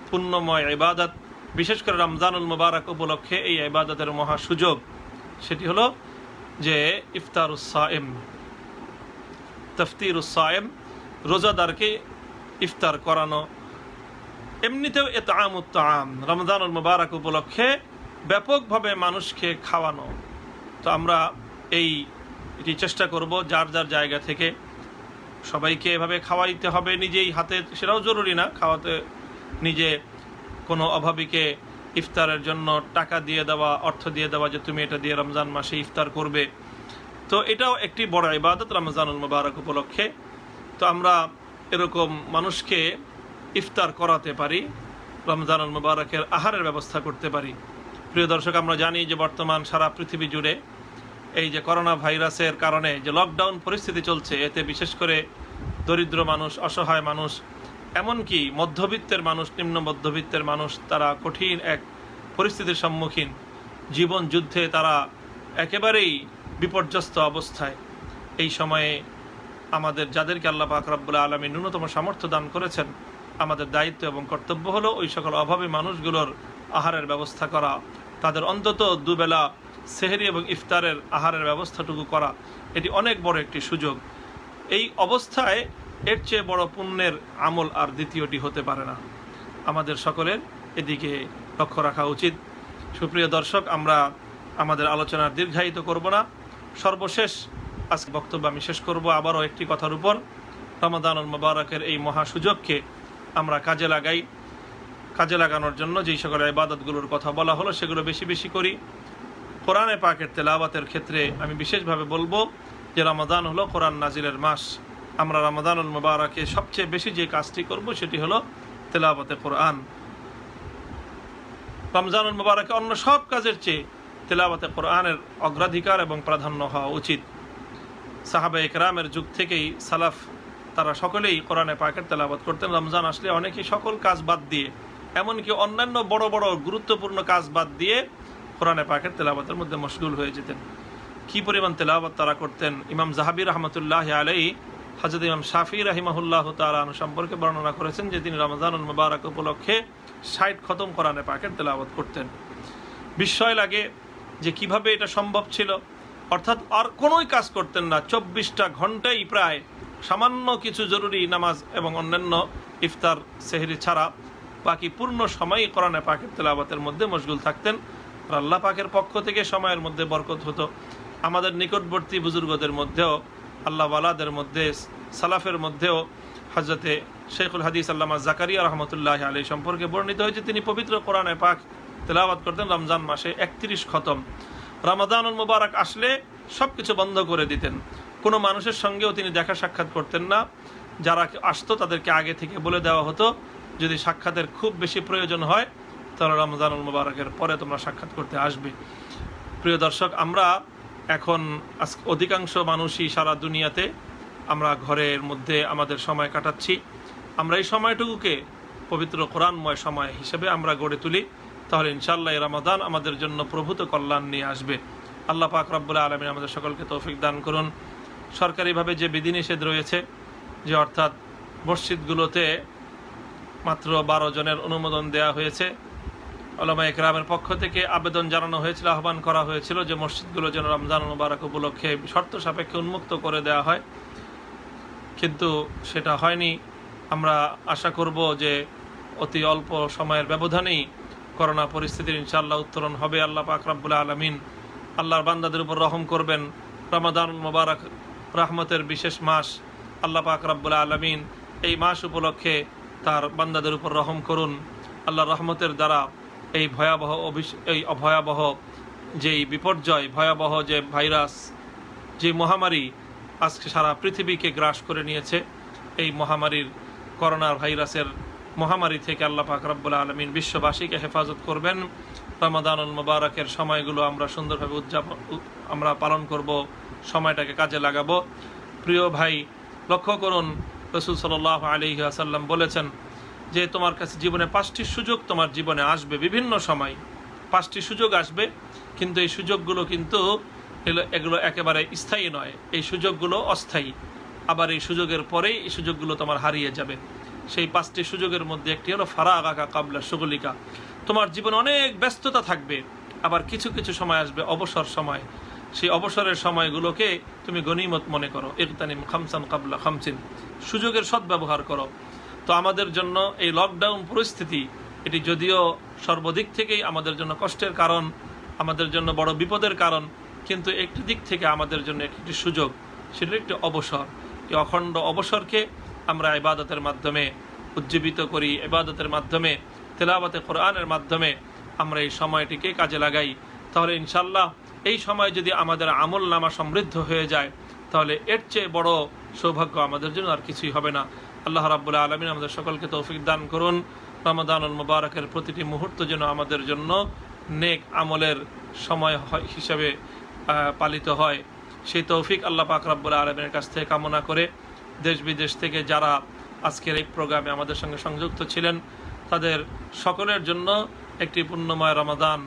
পুণ্যময় ইবাদত, বিশেষ করে রমজানুল মুবারক উপলক্ষে এই ইবাদতের মহা সুযোগ। সেটি হলো যে ইফতারুস সাইম, তাফতিরুস সাইম, রোজাদারকে ইফতার করানো। এমনিতেও ইতআমুত তাআম, রমজানুল মুবারক উপলক্ষে ব্যাপকভাবে মানুষকে খাওয়ানো। তো আমরা এটি চেষ্টা করব যার যার জায়গা থেকে সবাইকে এভাবে খাওয়াইতে হবে নিজেই হাতে, সেটাও জরুরি না, খাওয়াতে নিজে কোনো অভাবীকে ইফতারের জন্য টাকা দিয়ে দেওয়া, অর্থ দিয়ে দেওয়া যে তুমি এটা দিয়ে রমজান মাসে ইফতার করবে। তো এটাও একটি বড় ইবাদত রমজানুল মুবারক উপলক্ষে। তো আমরা এরকম মানুষকে ইফতার করাতে পারি, রমজানুল মুবারকের আহারের ব্যবস্থা করতে পারি। প্রিয় দর্শক, আমরা জানি যে বর্তমান সারা পৃথিবী জুড়ে এই যে করোনা ভাইরাসের কারণে যে লকডাউন পরিস্থিতি চলছে, এতে বিশেষ করে দরিদ্র মানুষ, অসহায় মানুষ, এমনকি মধ্যবিত্তের মানুষ, নিম্ন মধ্যবিত্তের মানুষ, তারা কঠিন এক পরিস্থিতির সম্মুখীন। জীবন যুদ্ধে তারা একেবারেই বিপর্যস্ত অবস্থায়। এই সময়ে আমাদের যাদেরকে আল্লাহ পাক রব্বুল আলামিন ন্যূনতম সামর্থ্য দান করেছেন, আমাদের দায়িত্ব এবং কর্তব্য হলো ওই সকল অভাবী মানুষগুলোর আহারের ব্যবস্থা করা, তাদের অন্তত দুবেলা সেহরি এবং ইফতারের আহারের ব্যবস্থাটুকু করা। এটি অনেক বড় একটি সুযোগ। এই অবস্থায় এর চেয়ে বড় পুণ্যের আমল আর দ্বিতীয়টি হতে পারে না। আমাদের সকলের এদিকে লক্ষ্য রাখা উচিত। সুপ্রিয় দর্শক, আমরা আমাদের আলোচনার দীর্ঘায়িত করব না। সর্বশেষ আজকে বক্তব্য আমি শেষ করব আবারও একটি কথার উপর। রমাদানুল মুবারকের এই মহা সুযোগকে আমরা কাজে লাগাই। কাজে লাগানোর জন্য যেই সকল ইবাদতগুলোর কথা বলা হলো সেগুলো বেশি বেশি করি। কোরআনে পাকের তেলাওয়াতের ক্ষেত্রে আমি বিশেষভাবে বলবো যে রমাদান হলো কোরআন নাজিলের মাস। আমরা রমাদানুল মুবারকে সবচেয়ে বেশি যে কাজটি করব সেটি হলো তেলাওয়াতে কোরআন। রমজানুল মুবারকে অন্য সব কাজের চেয়ে তেলাওয়াতে কোরআনের অগ্রাধিকার এবং প্রাধান্য হওয়া উচিত। সাহাবায়ে কেরামের যুগ থেকেই সালাফ তারা সকলেই কোরআনে পাকের তেলাওয়াত করতেন। রমজান আসলে অনেকেই সকল কাজ বাদ দিয়ে, এমনকি অন্যান্য বড় বড় গুরুত্বপূর্ণ কাজ বাদ দিয়ে কোরআনে পাকের তেলাওয়াতের মধ্যে মশগুল হয়ে যেতেন। কি পরিমাণ তেলাওয়াত তারা করতেন! ইমাম জাহাবি রহমতুল্লাহ আলাইহি হযরত ইমাম শাফি রাহিমাহুল্লাহ তাআলা সম্পর্কে বর্ণনা করেছেন যে তিনি রমজানুল মুবারক উপলক্ষে 60 খতম কোরআনে পাকের তেলাওয়াত করতেন। বিস্ময় লাগে যে কিভাবে এটা সম্ভব ছিল। অর্থাৎ আর কোনোই কাজ করতেন না, 24টা ঘন্টাই প্রায় সামান্য কিছু জরুরি নামাজ এবং অন্যান্য ইফতার সেহরি ছাড়া বাকি পূর্ণ সময়ই কোরআনে পাকের তেলাওয়াতের মধ্যে মশগুল থাকতেন। আর আল্লাহ পাকের পক্ষ থেকে সময়ের মধ্যে বরকত হতো। আমাদের নিকটবর্তী বুজুর্গদের মধ্যেও, আল্লাহ ওয়ালাদের মধ্যে, সালাফের মধ্যেও হযরতে শেখুল হাদিস আল্লামা জাকারিয়া রহমতুল্লাহ আলাইহি সম্পর্কে বর্ণিত হয়েছে তিনি পবিত্র কোরআনে পাক তেলাওয়াত করতেন রমজান মাসে 31 খতম। রমাদানুল মুবারক আসলে সব কিছু বন্ধ করে দিতেন। কোনো মানুষের সঙ্গেও তিনি দেখা সাক্ষাৎ করতেন না। যারা আসতো তাদেরকে আগে থেকে বলে দেওয়া হতো যদি সাক্ষাতের খুব বেশি প্রয়োজন হয় তাহলে রমজানুল মুবারকের পরে তোমরা সাক্ষাৎ করতে আসবে। প্রিয় দর্শক, আমরা এখন অধিকাংশ মানুষই সারা দুনিয়াতে আমরা ঘরের মধ্যে আমাদের সময় কাটাচ্ছি। আমরা এই সময়টুকুকে পবিত্র কোরআনময় সময় হিসেবে আমরা গড়ে তুলি, তাহলে ইনশাআল্লাহ এই রমাদান আমাদের জন্য প্রভূত কল্যাণ নিয়ে আসবে। আল্লাহ পাক রব্বুল আলামিন আমাদের সকলকে তৌফিক দান করুন। সরকারিভাবে যে বিধিনিষেধ রয়েছে, যে অর্থাৎ মসজিদগুলোতে মাত্র 12 জনের অনুমোদন দেওয়া হয়েছে, উলামায়ে কেরামের পক্ষ থেকে আবেদন জানানো হয়েছিল, আহ্বান করা হয়েছিল যে মসজিদগুলো যেন রমজান মুবারক উপলক্ষে শর্ত সাপেক্ষে উন্মুক্ত করে দেওয়া হয়, কিন্তু সেটা হয়নি। আমরা আশা করব যে অতি অল্প সময়ের ব্যবধানেই করোনা পরিস্থিতির ইনশাআল্লাহ উত্তরণ হবে। আল্লাহ পাক রব্বুল আলামিন আল্লাহর বান্দাদের উপর রহম করবেন। রমাদানুল মুবারক রহমতের বিশেষ মাস। আল্লাহ পাক রব্বুল আলামিন এই মাস উপলক্ষে তার বান্দাদের উপর রহম করুন। আল্লাহর রহমতের দ্বারা এই ভয়াবহ যেই বিপর্যয়, ভয়াবহ যে ভাইরাস, যে মহামারী আজকে সারা পৃথিবীকে গ্রাস করে নিয়েছে, এই মহামারীর করোনা ভাইরাসের মহামারী থেকে আল্লাহ পাক রব্বুল আলামিন বিশ্ববাসীকে হেফাজত করবেন। রমাদানুল মুবারকের সময়গুলো আমরা সুন্দরভাবে আমরা পালন করব, সময়টাকে কাজে লাগাবো। প্রিয় ভাই, লক্ষ্য করুন রাসূল সাল্লাল্লাহু আলাইহি ওয়াসাল্লাম বলেছেন যে তোমার কাছে জীবনে 5টি সুযোগ তোমার জীবনে আসবে, বিভিন্ন সময় 5টি সুযোগ আসবে, কিন্তু এই সুযোগগুলো কিন্তু এগুলো একেবারে স্থায়ী নয়, এই সুযোগগুলো অস্থায়ী। আবার এই সুযোগের পরেই এই সুযোগগুলো তোমার হারিয়ে যাবে। সেই 5টি সুযোগের মধ্যে একটি হলো ফারাগাকা কাবলা শুগলিকা। তোমার জীবনে অনেক ব্যস্ততা থাকবে, আবার কিছু কিছু সময় আসবে অবসর সময়। সেই অবসরের সময়গুলোকে তুমি গনিমত মনে করো। ইগতানিম খামসান কাবলা খামসিন, সুযোগের সদ্ব্যবহার করো। তো আমাদের জন্য এই লকডাউন পরিস্থিতি, এটি যদিও সর্বদিক থেকেই আমাদের জন্য কষ্টের কারণ, আমাদের জন্য বড় বিপদের কারণ, কিন্তু একটি দিক থেকে আমাদের জন্য একটি সুযোগ, সেটা একটি অবসর। এই অখণ্ড অবসরকে আমরা ইবাদতের মাধ্যমে উজ্জীবিত করি, ইবাদতের মাধ্যমে, তেলাওয়াতে কোরআনের মাধ্যমে আমরা এই সময়টিকে কাজে লাগাই, তাহলে ইনশাআল্লাহ এই সময় যদি আমাদের আমল নামা সমৃদ্ধ হয়ে যায়, তাহলে এর চেয়ে বড় সৌভাগ্য আমাদের জন্য আর কিছুই হবে না। আল্লাহ রাব্বুল আলামিন আমাদের সকলকে তৌফিক দান করুন। রমাদানুল মুবারকের প্রতিটি মুহূর্ত যেন আমাদের জন্য নেক আমলের সময় হিসাবে পালিত হয়, সেই তৌফিক আল্লাহ পাক রব্বুল আলামিনের কাছ থেকে কামনা করে দেশ বিদেশ থেকে যারা আজকের এই প্রোগ্রামে আমাদের সঙ্গে সংযুক্ত ছিলেন, তাদের সকলের জন্য একটি পুণ্যময় রমাদান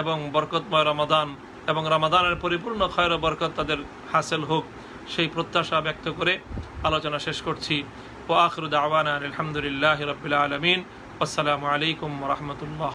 এবং বরকতময় রমাদান এবং রমাদানের পরিপূর্ণ খয়র বরকত তাদের হাসিল হোক, সেই প্রত্যাশা ব্যক্ত করে আলোচনা শেষ করছি। ওয়া আখিরু দাওয়ানা আলহামদুলিল্লাহি রাব্বিল আলামিন। আসসালামু আলাইকুম ওয়া রাহমাতুল্লাহ।